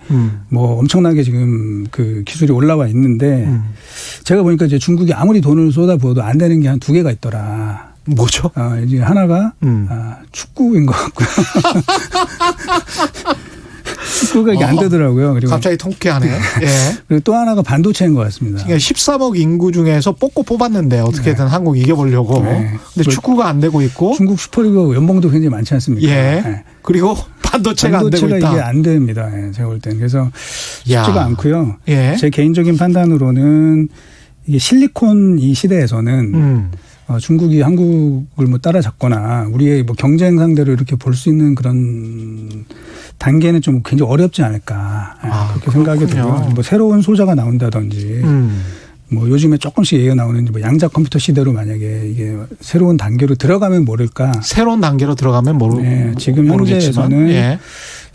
Speaker 4: 뭐 엄청나게 지금 그 기술이 올라와 있는데 제가 보니까 이제 중국이 아무리 돈을 쏟아부어도 안 되는 게 한 두 개가 있더라.
Speaker 2: 뭐죠?
Speaker 4: 이제 하나가 축구인 것 같고요. 축구가 이게 안 되더라고요. 그리고
Speaker 2: 갑자기 통쾌하네요. 예.
Speaker 4: 그리고 또 하나가 반도체인 것 같습니다.
Speaker 2: 그러니까 13억 인구 중에서 뽑고 뽑았는데 어떻게든 한국 이겨보려고.
Speaker 4: 네.
Speaker 2: 근데 축구가 안 되고 있고.
Speaker 4: 중국 슈퍼리그 연봉도 굉장히 많지 않습니까?
Speaker 2: 예.
Speaker 4: 네.
Speaker 2: 그리고 반도체가 안 되고 있다.
Speaker 4: 이게 안 됩니다. 예, 제가 볼 때는. 그래서 쉽지가
Speaker 2: 야.
Speaker 4: 않고요.
Speaker 2: 예.
Speaker 4: 제 개인적인 판단으로는 이게 실리콘 이 시대에서는 중국이 한국을 뭐 따라잡거나 우리의 뭐 경쟁 상대로 이렇게 볼 수 있는 그런 단계는 좀 굉장히 어렵지 않을까 그렇게 생각이 들고요. 뭐 새로운 소자가 나온다든지 뭐 요즘에 조금씩 얘기가 나오는 뭐 양자 컴퓨터 시대로 만약에 이게 새로운 단계로 들어가면 모를까.
Speaker 2: 새로운 단계로 들어가면
Speaker 4: 네, 지금 현재에서는
Speaker 2: 예.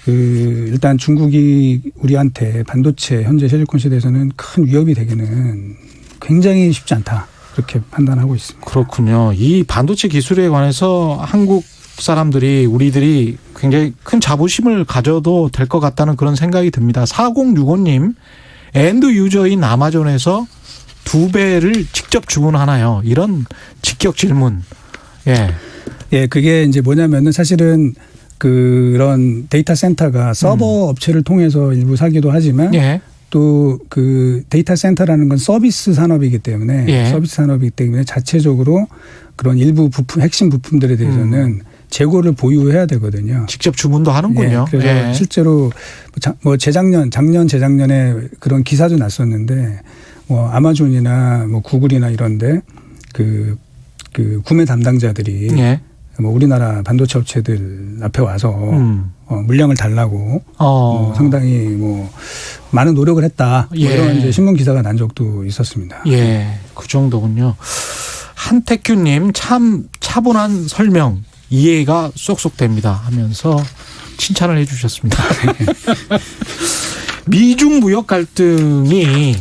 Speaker 4: 그 일단 중국이 우리한테 반도체 현재 실리콘 시대에서는 큰 위협이 되기는 굉장히 쉽지 않다. 그렇게 판단하고 있습니다.
Speaker 2: 그렇군요. 이 반도체 기술에 관해서 한국 사람들이 우리들이 굉장히 큰 자부심을 가져도 될 것 같다는 그런 생각이 듭니다. 4065님 엔드 유저인 아마존에서 2배를 직접 주문하나요? 이런 직격 질문. 예.
Speaker 4: 예, 그게 이제 뭐냐면은 사실은 그런 데이터 센터가 서버 업체를 통해서 일부 사기도 하지만
Speaker 2: 예.
Speaker 4: 또 그 데이터 센터라는 건 서비스 산업이기 때문에
Speaker 2: 예.
Speaker 4: 서비스 산업이기 때문에 자체적으로 그런 일부 부품 핵심 부품들에 대해서는 재고를 보유해야 되거든요.
Speaker 2: 직접 주문도 하는군요.
Speaker 4: 예, 그래서
Speaker 2: 예.
Speaker 4: 실제로 뭐 작년 재작년에 그런 기사도 났었는데 뭐 아마존이나 뭐 구글이나 이런데 그 구매 담당자들이
Speaker 2: 예.
Speaker 4: 뭐 우리나라 반도체 업체들 앞에 와서 물량을 달라고 뭐 상당히 뭐 많은 노력을 했다. 뭐
Speaker 2: 예.
Speaker 4: 이런 이제 신문 기사가 난 적도 있었습니다.
Speaker 2: 예, 그 정도군요. 한태규님 참 차분한 설명 이해가 쏙쏙 됩니다 하면서 칭찬을 해주셨습니다. 미중 무역 갈등이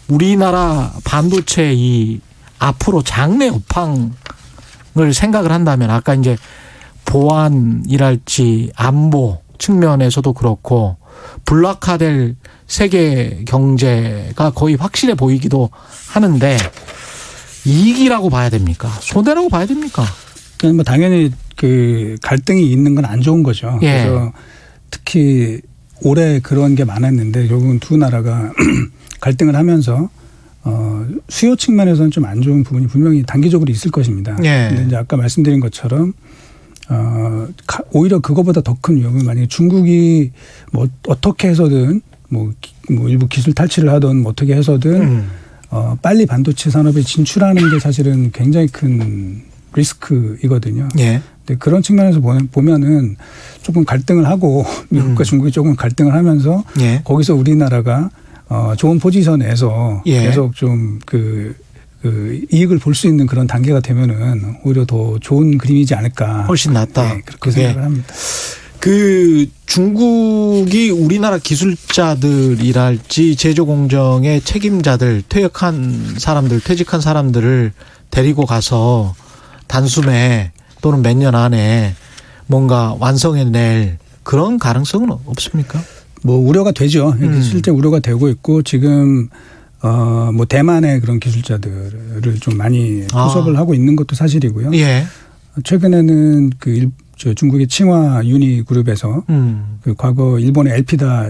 Speaker 2: 우리나라 반도체 이 앞으로 장래 업황을 생각을 한다면 아까 이제 보안이랄지 안보 측면에서도 그렇고 불락화될 세계 경제가 거의 확실해 보이기도 하는데 이익이라고 봐야 됩니까? 손해라고 봐야 됩니까?
Speaker 4: 뭐 당연히 그 갈등이 있는 건 안 좋은 거죠.
Speaker 2: 예.
Speaker 4: 그래서 특히 올해 그런 게 많았는데 결국은 두 나라가 갈등을 하면서 수요 측면에서는 좀 안 좋은 부분이 분명히 단기적으로 있을 것입니다.
Speaker 2: 예.
Speaker 4: 근데 이제 아까 말씀드린 것처럼 오히려 그거보다 더 큰 위험은 만약에 중국이 뭐 어떻게 해서든 뭐 일부 기술 탈취를 하든 뭐 어떻게 해서든 빨리 반도체 산업에 진출하는 게 사실은 굉장히 큰 리스크이거든요.
Speaker 2: 예.
Speaker 4: 근데 그런 측면에서 보면은 조금 갈등을 하고 미국과 중국이 조금 갈등을 하면서
Speaker 2: 예.
Speaker 4: 거기서 우리나라가 좋은 포지션에서
Speaker 2: 예.
Speaker 4: 계속 좀 그 이익을 볼 수 있는 그런 단계가 되면은 오히려 더 좋은 그림이지 않을까.
Speaker 2: 훨씬 낫다.
Speaker 4: 네, 그렇게 생각을 합니다.
Speaker 2: 그 중국이 우리나라 기술자들이랄지 제조 공정의 책임자들, 퇴직한 사람들을 데리고 가서 단숨에 또는 몇 년 안에 뭔가 완성해낼 그런 가능성은 없습니까?
Speaker 4: 뭐 우려가 되죠. 실제 우려가 되고 있고 지금 뭐 대만의 그런 기술자들을 좀 많이 포섭을 하고 있는 것도 사실이고요.
Speaker 2: 예.
Speaker 4: 최근에는 저 중국의 칭화 유니그룹에서 그 과거 일본의 엘피다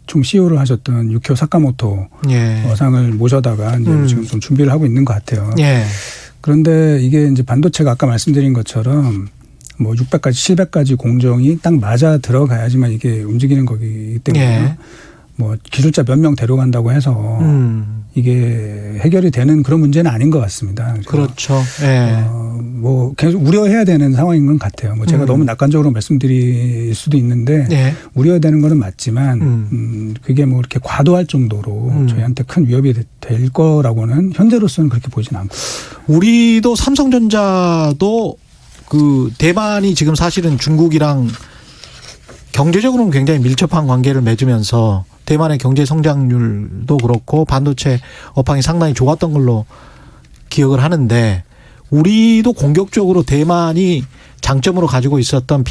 Speaker 4: 총 CEO를 하셨던 유키오 사카모토 상을 모셔다가 이제 지금 좀 준비를 하고 있는 것 같아요.
Speaker 2: 예.
Speaker 4: 그런데 이게 이제 반도체가 아까 말씀드린 것처럼 뭐 600가지, 700가지 공정이 딱 맞아 들어가야지만 이게 움직이는 거기 때문에 뭐 기술자 몇 명 데려간다고 해서 이게 해결이 되는 그런 문제는 아닌 것 같습니다.
Speaker 2: 그렇죠. 예.
Speaker 4: 뭐 계속 우려해야 되는 상황인 것 같아요. 뭐 제가 너무 낙관적으로 말씀드릴 수도 있는데 우려해야 되는 거는 맞지만 그게 뭐 이렇게 과도할 정도로 저희한테 큰 위협이 될 거라고는 현재로서는 그렇게 보지는 않고.
Speaker 2: 우리도 삼성전자도 그 대만이 지금 사실은 중국이랑 경제적으로는 굉장히 밀접한 관계를 맺으면서 대만의 경제 성장률도 그렇고 반도체 업황이 상당히 좋았던 걸로 기억을 하는데 우리도 공격적으로 대만이 장점으로 가지고 있었던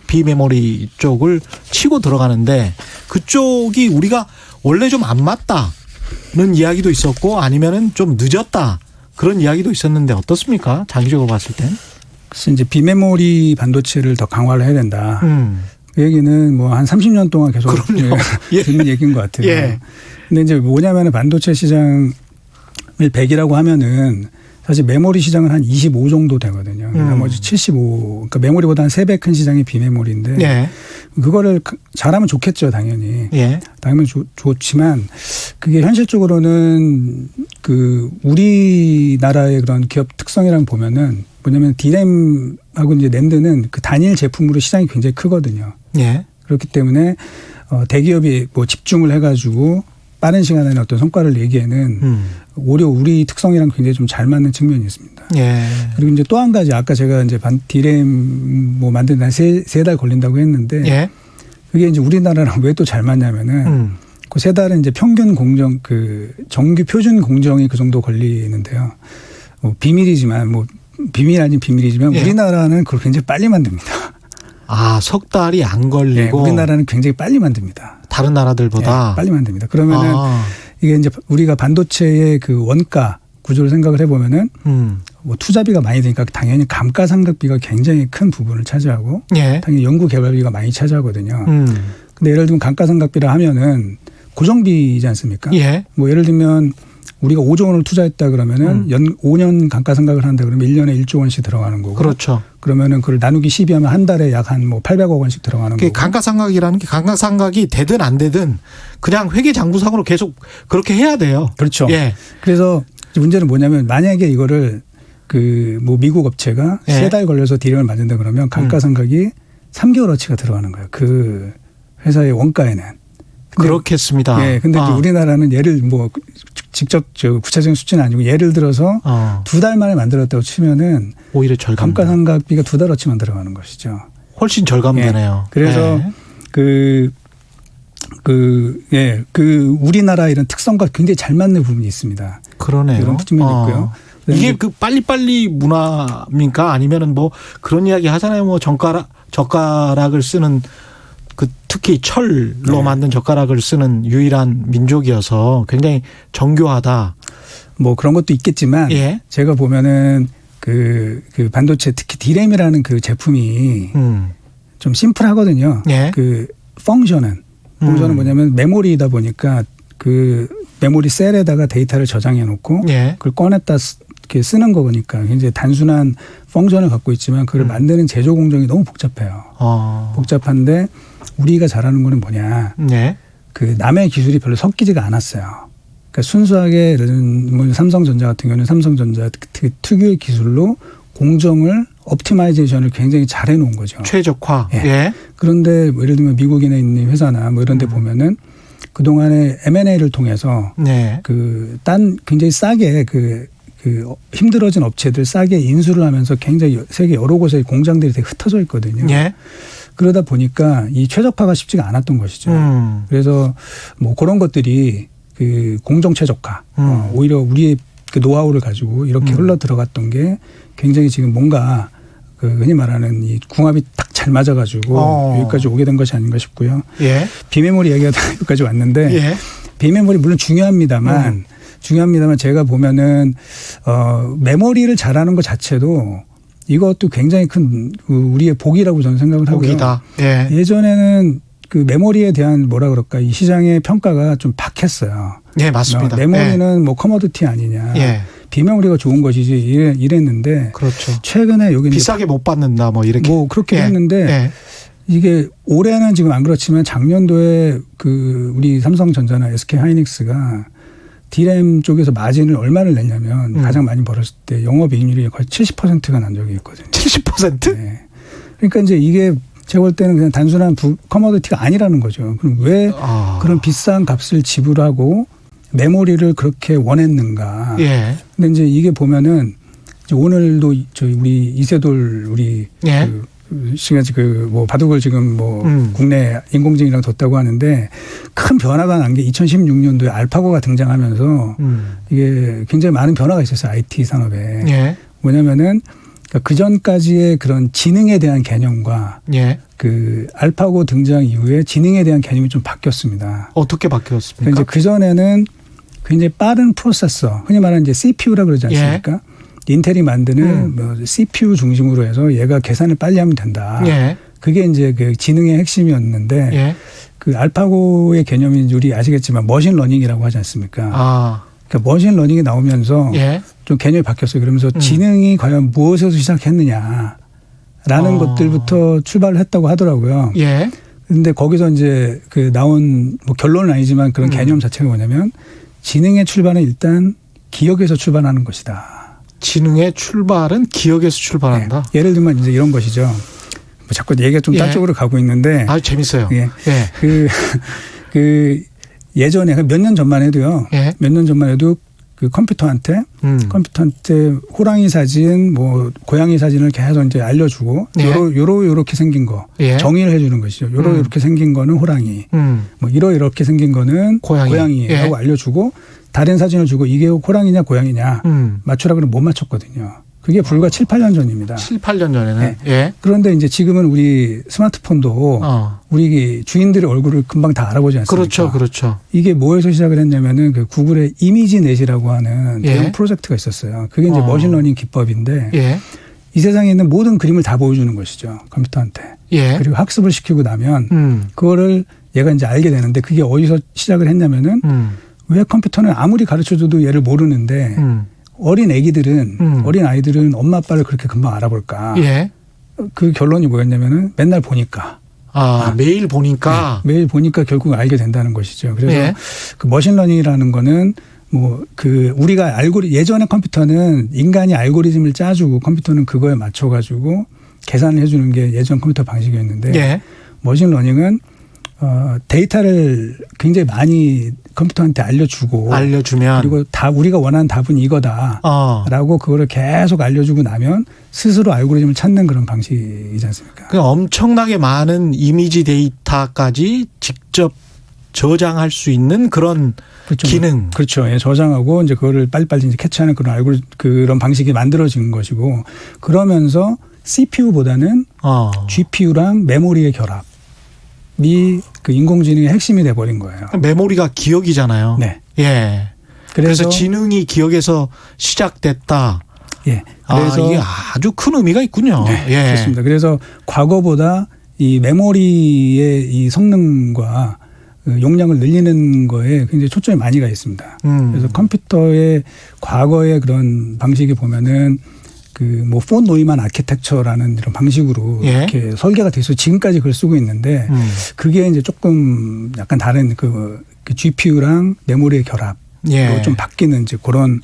Speaker 2: 비메모리 쪽을 치고 들어가는데 그쪽이 우리가 원래 좀 안 맞다는 이야기도 있었고 아니면은 좀 늦었다 그런 이야기도 있었는데 어떻습니까? 장기적으로 봤을 땐?
Speaker 4: 그래서 이제 비메모리 반도체를 더 강화를 해야 된다. 그 얘기는 뭐 한 30년 동안 계속 듣는 얘기인 것 같아요.
Speaker 2: 예.
Speaker 4: 근데 이제 뭐냐면 반도체 시장을 100이라고 하면은 사실 메모리 시장은 한 25 정도 되거든요. 나머지 75. 그러니까 메모리보다 한 3배 큰 시장이 비메모리인데 그거를 잘하면 좋겠죠, 당연히. 당연히 좋지만 그게 현실적으로는 그 우리나라의 그런 기업 특성이랑 보면은 뭐냐면 디램하고 이제 낸드는 그 단일 제품으로 시장이 굉장히 크거든요. 그렇기 때문에 대기업이 뭐 집중을 해가지고 빠른 시간에 어떤 성과를 내기에는 오히려 우리 특성이랑 굉장히 좀 잘 맞는 측면이 있습니다. 그리고 이제 또 한 가지 아까 제가 이제 디램 뭐 만드는 한 세 달 걸린다고 했는데 그게 이제 우리나라랑 왜 또 잘 맞냐면은 그 세 달은 이제 평균 공정 그 정규 표준 공정이 그 정도 걸리는데요. 뭐 비밀이지만 뭐 비밀 아닌 비밀이지만 우리나라는 그걸 굉장히 빨리 만듭니다.
Speaker 2: 아, 석 달이 안 걸리고
Speaker 4: 우리나라는 굉장히 빨리 만듭니다.
Speaker 2: 다른 나라들보다
Speaker 4: 빨리 만듭니다. 그러면은 이게 이제 우리가 반도체의 그 원가 구조를 생각을 해보면은 뭐 투자비가 많이 드니까 당연히 감가상각비가 굉장히 큰 부분을 차지하고 당연히 연구개발비가 많이 차지하거든요. 근데 예를 들면 감가상각비라 하면은 고정비이지 않습니까? 뭐 예를 들면 우리가 5조 원을 투자했다 그러면은 5년 감가상각을 한다 그러면 1년에 1조 원씩 들어가는 거고.
Speaker 2: 그렇죠.
Speaker 4: 그러면은 그걸 나누기 12하면 한 달에 약 한 뭐 800억 원씩 들어가는 거고.
Speaker 2: 감가상각이라는 게 감가상각이 되든 안 되든 그냥 회계장부상으로 계속 그렇게 해야 돼요.
Speaker 4: 그렇죠. 그래서 문제는 뭐냐면 만약에 이거를 그 뭐 미국 업체가 3달 걸려서 디램을 만든다 그러면 감가상각이 3개월어치가 들어가는 거예요. 그 회사의 원가에는.
Speaker 2: 그렇겠습니다.
Speaker 4: 근데 이제 우리나라는 예를 뭐 직접 저 구체적인 수치는 아니고 예를 들어서 2달 만에 만들었다고 치면은
Speaker 2: 오히려 절감.
Speaker 4: 감가상각비가 2달어치만 들어가는 것이죠.
Speaker 2: 훨씬 절감되네요.
Speaker 4: 그래서 그 우리나라 이런 특성과 굉장히 잘 맞는 부분이 있습니다.
Speaker 2: 그러네요.
Speaker 4: 이런 측면이 있고요.
Speaker 2: 이게 그 빨리빨리 문화입니까? 아니면은 뭐 그런 이야기 하잖아요. 뭐 젓가락을 쓰는 그 특히 철로 만든 젓가락을 쓰는 유일한 민족이어서 굉장히 정교하다.
Speaker 4: 뭐 그런 것도 있겠지만 제가 보면은 그 반도체 특히 디램이라는 그 제품이 좀 심플하거든요. 그 펑션은 뭐냐면 메모리이다 보니까 그 메모리 셀에다가 데이터를 저장해 놓고 그걸 꺼냈다 이렇게 쓰는 거니까 굉장히 단순한 펑션을 갖고 있지만 그걸 만드는 제조 공정이 너무 복잡해요. 복잡한데 우리가 잘하는 거는 뭐냐. 그 남의 기술이 별로 섞이지가 않았어요. 그러니까 순수하게 예를 들면 뭐 삼성전자 같은 경우는 삼성전자 특유의 기술로 공정을 옵티마이제이션을 굉장히 잘 해놓은 거죠.
Speaker 2: 최적화.
Speaker 4: 그런데 뭐 예를 들면 미국에 있는 회사나 뭐 이런 데 보면은 그동안에 M&A를 통해서 굉장히 싸게 그 그 힘들어진 업체들 싸게 인수를 하면서 굉장히 세계 여러 곳에 공장들이 되게 흩어져 있거든요.
Speaker 2: 예.
Speaker 4: 그러다 보니까 이 최적화가 쉽지가 않았던 것이죠. 그래서 뭐 그런 것들이 그 공정 최적화, 오히려 우리의 그 노하우를 가지고 이렇게 흘러 들어갔던 게 굉장히 지금 뭔가 그 흔히 말하는 이 궁합이 딱 잘 맞아가지고 여기까지 오게 된 것이 아닌가 싶고요.
Speaker 2: 예.
Speaker 4: 비메모리 얘기가 여기까지 왔는데
Speaker 2: 예.
Speaker 4: 비메모리 물론 중요합니다만 제가 보면은 메모리를 잘하는 것 자체도 이것도 굉장히 큰 우리의 복이라고 저는 생각을 하고요.
Speaker 2: 복이다. 예.
Speaker 4: 예전에는 그 메모리에 대한 뭐라 그럴까 이 시장의 평가가 좀 박했어요.
Speaker 2: 예, 맞습니다.
Speaker 4: 메모리는 뭐 커머디티 아니냐.
Speaker 2: 예.
Speaker 4: 비메모리가 좋은 것이지 이랬는데
Speaker 2: 그렇죠.
Speaker 4: 최근에 여기
Speaker 2: 비싸게 못 받는다 뭐 이렇게
Speaker 4: 뭐 그렇게
Speaker 2: 예.
Speaker 4: 했는데
Speaker 2: 예.
Speaker 4: 이게 올해는 지금 안 그렇지만 작년도에 그 우리 삼성전자나 SK 하이닉스가 D램 쪽에서 마진을 얼마를 냈냐면 가장 많이 벌었을 때 영업이익률이 거의 70%가 난 적이 있거든요.
Speaker 2: 70%?
Speaker 4: 네. 그러니까 이제 이게 제가 볼 때는 그냥 단순한 커머디티가 아니라는 거죠. 그럼 왜 그런 비싼 값을 지불하고 메모리를 그렇게 원했는가.
Speaker 2: 예.
Speaker 4: 근데 이제 이게 보면은 이제 오늘도 저희 우리 이세돌 우리
Speaker 2: 예.
Speaker 4: 씨가 지금 뭐 바둑을 지금 뭐 국내 인공지능이랑 뒀다고 하는데 큰 변화가 난 게 2016년도에 알파고가 등장하면서 이게 굉장히 많은 변화가 있었어요. IT 산업에.
Speaker 2: 예.
Speaker 4: 뭐냐면은 그 전까지의 그런 지능에 대한 개념과
Speaker 2: 예.
Speaker 4: 그 알파고 등장 이후에 지능에 대한 개념이 좀 바뀌었습니다.
Speaker 2: 어떻게 바뀌었습니까?
Speaker 4: 그러니까 이제 그 전에는 굉장히 빠른 프로세서, 흔히 말하는 이제 CPU라 그러지 않습니까? 예. 인텔이 만드는 뭐 CPU 중심으로 해서 얘가 계산을 빨리 하면 된다.
Speaker 2: 예.
Speaker 4: 그게 이제 그 지능의 핵심이었는데
Speaker 2: 예.
Speaker 4: 그 알파고의 개념이 우리 아시겠지만 머신러닝이라고 하지 않습니까? 그러니까 머신러닝이 나오면서
Speaker 2: 예.
Speaker 4: 좀 개념이 바뀌었어요. 그러면서 지능이 과연 무엇에서 시작했느냐라는 것들부터 출발을 했다고 하더라고요.
Speaker 2: 예.
Speaker 4: 근데 거기서 이제 그 나온 뭐 결론은 아니지만 그런 개념 자체가 뭐냐면 지능의 출발은 일단 기억에서 출발하는 것이다.
Speaker 2: 지능의 출발은 기억에서 출발한다.
Speaker 4: 네. 예를 들면 이제 이런 것이죠. 뭐 자꾸 얘기가 좀 딴 쪽으로 가고 있는데.
Speaker 2: 아, 재밌어요.
Speaker 4: 예.
Speaker 2: 예.
Speaker 4: 그 예전에 몇 년 전만 해도요.
Speaker 2: 예.
Speaker 4: 몇 년 전만 해도 그 컴퓨터한테 호랑이 사진, 뭐 고양이 사진을 계속 이제 알려주고
Speaker 2: 예.
Speaker 4: 요렇게 생긴 거
Speaker 2: 예.
Speaker 4: 정의를 해주는 것이죠. 요렇게 생긴 거는 호랑이, 뭐 이렇게 생긴 거는 고양이라고
Speaker 2: 예.
Speaker 4: 알려주고 다른 사진을 주고 이게 호랑이냐 고양이냐 맞추라 그러면 못 맞췄거든요. 그게 불과 7, 8년 전입니다.
Speaker 2: 7, 8년 전에는.
Speaker 4: 네.
Speaker 2: 예.
Speaker 4: 그런데 이제 지금은 우리 스마트폰도 우리 주인들의 얼굴을 금방 다 알아보지 않습니까?
Speaker 2: 그렇죠. 그렇죠.
Speaker 4: 이게 뭐에서 시작을 했냐면은 그 구글의 이미지넷이라고 하는
Speaker 2: 예.
Speaker 4: 대형 프로젝트가 있었어요. 그게 이제 머신러닝 기법인데
Speaker 2: 예.
Speaker 4: 이 세상에 있는 모든 그림을 다 보여주는 것이죠. 컴퓨터한테.
Speaker 2: 예.
Speaker 4: 그리고 학습을 시키고 나면 그거를 얘가 이제 알게 되는데 그게 어디서 시작을 했냐면은 왜 컴퓨터는 아무리 가르쳐줘도 얘를 모르는데 어린 아이들은 엄마 아빠를 그렇게 금방 알아볼까.
Speaker 2: 예.
Speaker 4: 그 결론이 뭐였냐면은 맨날 보니까.
Speaker 2: 매일 보니까.
Speaker 4: 네, 매일 보니까 결국 알게 된다는 것이죠. 그래서
Speaker 2: 예.
Speaker 4: 그 머신러닝이라는 거는 뭐 그 우리가 예전에 컴퓨터는 인간이 알고리즘을 짜주고 컴퓨터는 그거에 맞춰가지고 계산을 해주는 게 예전 컴퓨터 방식이었는데
Speaker 2: 예.
Speaker 4: 머신러닝은 데이터를 굉장히 많이 컴퓨터한테 알려주면 그리고 우리가 원하는 답은 이거다라고 그거를 계속 알려주고 나면 스스로 알고리즘을 찾는 그런 방식이지 않습니까?
Speaker 2: 그 엄청나게 많은 이미지 데이터까지 직접 저장할 수 있는 그런
Speaker 4: 그렇죠.
Speaker 2: 기능.
Speaker 4: 그렇죠. 예, 저장하고 이제 그거를 빨리빨리 이제 캐치하는 그런 방식이 만들어진 것이고 그러면서 CPU보다는 GPU랑 메모리의 결합. 그 인공지능의 핵심이 돼버린 거예요.
Speaker 2: 메모리가 기억이잖아요.
Speaker 4: 네.
Speaker 2: 예. 그래서 지능이 기억에서 시작됐다.
Speaker 4: 예.
Speaker 2: 그래서 이게 아주 큰 의미가 있군요.
Speaker 4: 네.
Speaker 2: 예.
Speaker 4: 그렇습니다. 그래서 과거보다 이 메모리의 이 성능과 용량을 늘리는 거에 굉장히 초점이 많이 가 있습니다. 그래서 컴퓨터의 과거의 그런 방식이 보면은 그 뭐 폰 노이만 아키텍처라는 이런 방식으로
Speaker 2: 예.
Speaker 4: 이렇게 설계가 돼서 지금까지 그걸 쓰고 있는데 그게 이제 조금 약간 다른 그 GPU랑 메모리의 결합
Speaker 2: 예.
Speaker 4: 좀 바뀌는 이제 그런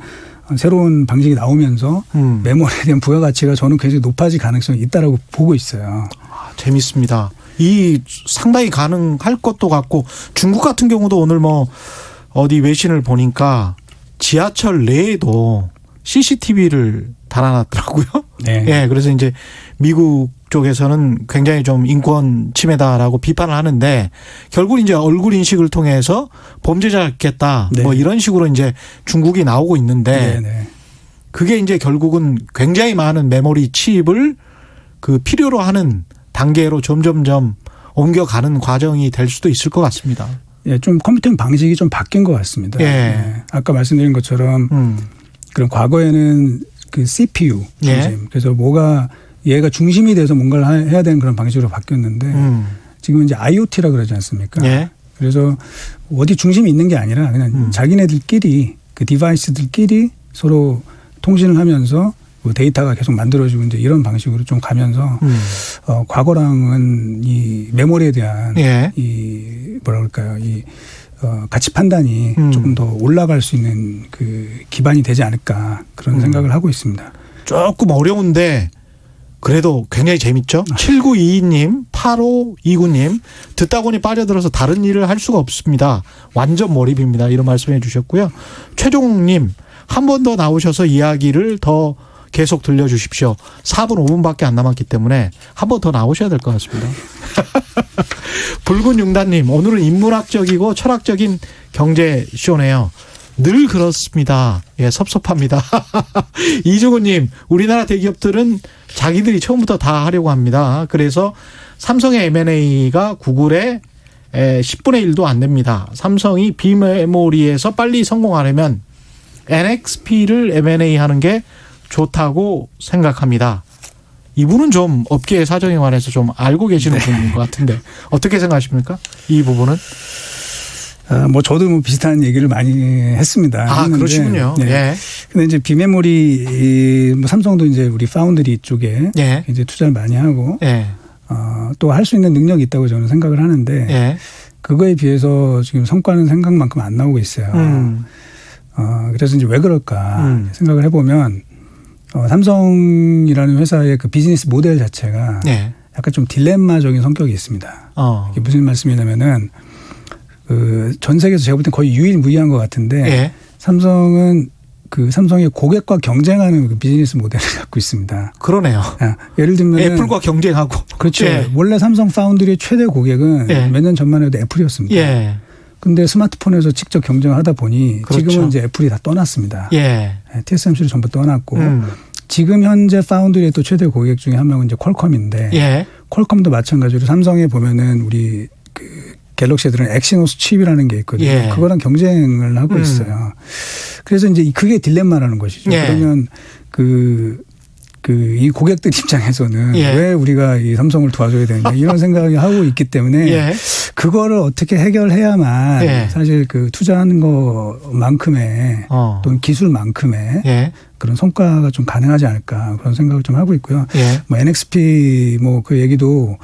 Speaker 4: 새로운 방식이 나오면서 메모리에 대한 부가가치가 저는 굉장히 높아질 가능성이 있다라고 보고 있어요.
Speaker 2: 재밌습니다. 이 상당히 가능할 것도 같고 중국 같은 경우도 오늘 뭐 어디 외신을 보니까 지하철 내에도 CCTV를 달아놨더라고요.
Speaker 4: 네.
Speaker 2: 예, 그래서 이제 미국 쪽에서는 굉장히 좀 인권 침해다라고 비판을 하는데 결국 이제 얼굴 인식을 통해서 범죄자 잡겠다
Speaker 4: 네.
Speaker 2: 뭐 이런 식으로 이제 중국이 나오고 있는데
Speaker 4: 네.
Speaker 2: 그게 이제 결국은 굉장히 많은 메모리 칩을 그 필요로 하는 단계로 점점점 옮겨가는 과정이 될 수도 있을 것 같습니다.
Speaker 4: 예, 좀 컴퓨팅 방식이 좀 바뀐 것 같습니다.
Speaker 2: 예.
Speaker 4: 예. 아까 말씀드린 것처럼 그런 과거에는 그 CPU 중심.
Speaker 2: 예.
Speaker 4: 그래서 뭐가 얘가 중심이 돼서 뭔가를 해야 되는 그런 방식으로 바뀌었는데 지금은 이제 IoT라 그러지 않습니까?
Speaker 2: 예.
Speaker 4: 그래서 어디 중심이 있는 게 아니라 그냥 자기네들끼리 그 디바이스들끼리 서로 통신을 하면서 데이터가 계속 만들어지고 이제 이런 방식으로 좀 가면서 과거랑은 이 메모리에 대한
Speaker 2: 예.
Speaker 4: 이 뭐라 그럴까요? 이 가치 판단이 조금 더 올라갈 수 있는 그 기반이 되지 않을까 그런 생각을 하고 있습니다.
Speaker 2: 조금 어려운데 그래도 굉장히 재밌죠. 7922님, 8529님 듣다 보니 빠져들어서 다른 일을 할 수가 없습니다. 완전 몰입입니다. 이런 말씀해 주셨고요. 최종님 한 번 더 나오셔서 이야기를 더 계속 들려주십시오. 4분 5분밖에 안 남았기 때문에 한 번 더 나오셔야 될 것 같습니다. 붉은 융단님 오늘은 인문학적이고 철학적인 경제쇼네요. 늘 그렇습니다. 예, 섭섭합니다. 이종훈님, 우리나라 대기업들은 자기들이 처음부터 다 하려고 합니다. 그래서 삼성의 M&A가 구글의 10분의 1도 안 됩니다. 삼성이 비메모리에서 빨리 성공하려면 NXP를 M&A 하는 게 좋다고 생각합니다. 이분은 좀 업계의 사정에 관해서 좀 알고 계시는 분인 것 같은데 어떻게 생각하십니까? 이 부분은?
Speaker 4: 뭐 저도 뭐 비슷한 얘기를 많이 했습니다.
Speaker 2: 아,
Speaker 4: 했는데,
Speaker 2: 그러시군요.
Speaker 4: 네.
Speaker 2: 예.
Speaker 4: 근데 이제 비메모리 뭐 삼성도 이제 우리 파운드리 쪽에
Speaker 2: 예.
Speaker 4: 이제 투자를 많이 하고
Speaker 2: 예.
Speaker 4: 또 할 수 있는 능력이 있다고 저는 생각을 하는데
Speaker 2: 예.
Speaker 4: 그거에 비해서 지금 성과는 생각만큼 안 나오고 있어요. 그래서 이제 왜 그럴까 생각을 해보면 삼성이라는 회사의 그 비즈니스 모델 자체가
Speaker 2: 예.
Speaker 4: 약간 좀 딜레마적인 성격이 있습니다. 이게 무슨 말씀이냐면은 그 전 세계에서 제가 볼 땐 거의 유일무이한 것 같은데
Speaker 2: 예.
Speaker 4: 삼성은 그 삼성의 고객과 경쟁하는 그 비즈니스 모델을 갖고 있습니다.
Speaker 2: 그러네요.
Speaker 4: 예를 들면
Speaker 2: 애플과 경쟁하고.
Speaker 4: 그렇죠.
Speaker 2: 예.
Speaker 4: 원래 삼성 파운드리의 최대 고객은
Speaker 2: 예.
Speaker 4: 몇 년 전만 해도 애플이었습니다.
Speaker 2: 예.
Speaker 4: 근데 스마트폰에서 직접 경쟁을 하다 보니
Speaker 2: 그렇죠.
Speaker 4: 지금은 이제 애플이 다 떠났습니다.
Speaker 2: 예.
Speaker 4: TSMC를 전부 떠났고 지금 현재 파운드리의 또 최대 고객 중에 한 명은 이제 퀄컴인데
Speaker 2: 예.
Speaker 4: 퀄컴도 마찬가지로 삼성에 보면은 우리 그 갤럭시 애들은 엑시노스 칩이라는 게 있거든요.
Speaker 2: 예.
Speaker 4: 그거랑 경쟁을 하고 있어요. 그래서 이제 그게 딜레마라는 것이죠.
Speaker 2: 예.
Speaker 4: 그러면 이 고객들 입장에서는
Speaker 2: 예.
Speaker 4: 왜 우리가 이 삼성을 도와줘야 되는가 이런 생각을 하고 있기 때문에
Speaker 2: 예.
Speaker 4: 그거를 어떻게 해결해야만
Speaker 2: 예.
Speaker 4: 사실 그 투자하는 것만큼의 또는 기술만큼의
Speaker 2: 예.
Speaker 4: 그런 성과가 좀 가능하지 않을까 그런 생각을 좀 하고 있고요.
Speaker 2: 예.
Speaker 4: 뭐 NXP 뭐 그 얘기도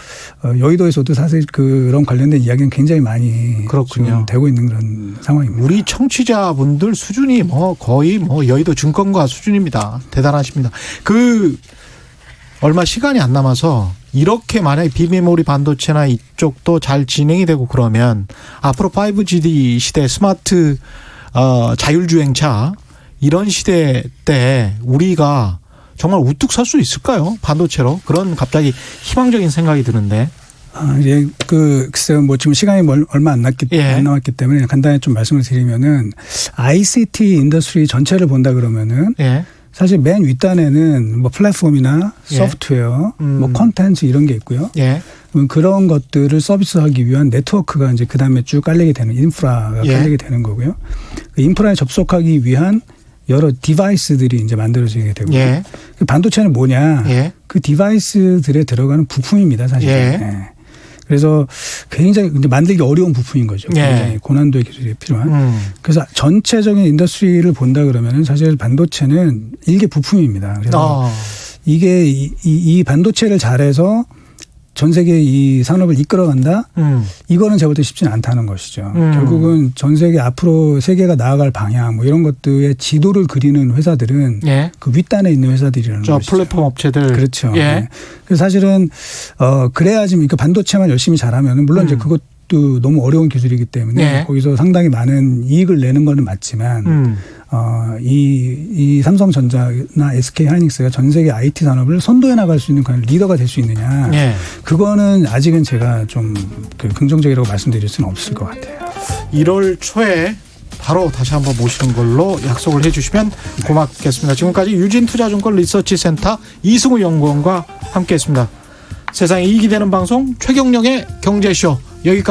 Speaker 4: 여의도에서도 사실 그런 관련된 이야기는 굉장히 많이
Speaker 2: 그렇군요.
Speaker 4: 지금 되고 있는 그런 상황입니다.
Speaker 2: 우리 청취자분들 수준이 뭐 거의 뭐 여의도 증권가 수준입니다. 대단하십니다. 얼마 시간이 안 남아서 이렇게 만약에 비메모리 반도체나 이쪽도 잘 진행이 되고 그러면 앞으로 5G 시대 스마트 자율주행차 이런 시대 때 우리가 정말 우뚝 설 수 있을까요? 반도체로. 그런 갑자기 희망적인 생각이 드는데.
Speaker 4: 이제 글쎄요, 뭐 지금 시간이 얼마 안 남았기 때문에 간단히 좀 말씀을 드리면은 ICT 인더스트리 전체를 본다 그러면은
Speaker 2: 예.
Speaker 4: 사실 맨 윗단에는 뭐 플랫폼이나 소프트웨어, 뭐 콘텐츠 이런 게 있고요.
Speaker 2: 예.
Speaker 4: 그런 것들을 서비스하기 위한 네트워크가 이제 그 다음에 쭉 깔리게 되는 인프라가
Speaker 2: 예.
Speaker 4: 깔리게 되는 거고요. 그 인프라에 접속하기 위한 여러 디바이스들이 이제 만들어지게 되고
Speaker 2: 예.
Speaker 4: 그 반도체는 뭐냐?
Speaker 2: 예.
Speaker 4: 그 디바이스들에 들어가는 부품입니다, 사실.
Speaker 2: 예.
Speaker 4: 그래서 굉장히 근데 만들기 어려운 부품인 거죠.
Speaker 2: 예.
Speaker 4: 굉장히 고난도의 기술이 필요한. 그래서 전체적인 인더스트리를 본다 그러면은 사실 반도체는 일개 부품입니다. 그래서 이게 이 반도체를 잘해서 전 세계 이 산업을 이끌어간다? 이거는 제가 볼 때 쉽지는 않다는 것이죠. 결국은 전 세계 앞으로 세계가 나아갈 방향 뭐 이런 것들의 지도를 그리는 회사들은
Speaker 2: 예.
Speaker 4: 그 윗단에 있는 회사들이라는 것이죠.
Speaker 2: 플랫폼 업체들.
Speaker 4: 그렇죠.
Speaker 2: 예.
Speaker 4: 네. 그래서 사실은 그래야지 그 반도체만 열심히 잘하면 물론 이제 그것도 너무 어려운 기술이기 때문에
Speaker 2: 예.
Speaker 4: 거기서 상당히 많은 이익을 내는 거는 맞지만 이 삼성전자나 SK하이닉스가 전 세계 IT 산업을 선도해 나갈 수 있는 그런 리더가 될 수 있느냐. 예. 그거는 아직은 제가 좀 긍정적이라고 말씀드릴 수는 없을 것 같아요.
Speaker 2: 1월 초에 바로 다시 한번 모시는 걸로 약속을 해 주시면 고맙겠습니다. 지금까지 유진투자증권 리서치센터 이승우 연구원과 함께했습니다. 세상에 이익이 되는 방송 최경영의 경제쇼 여기까지.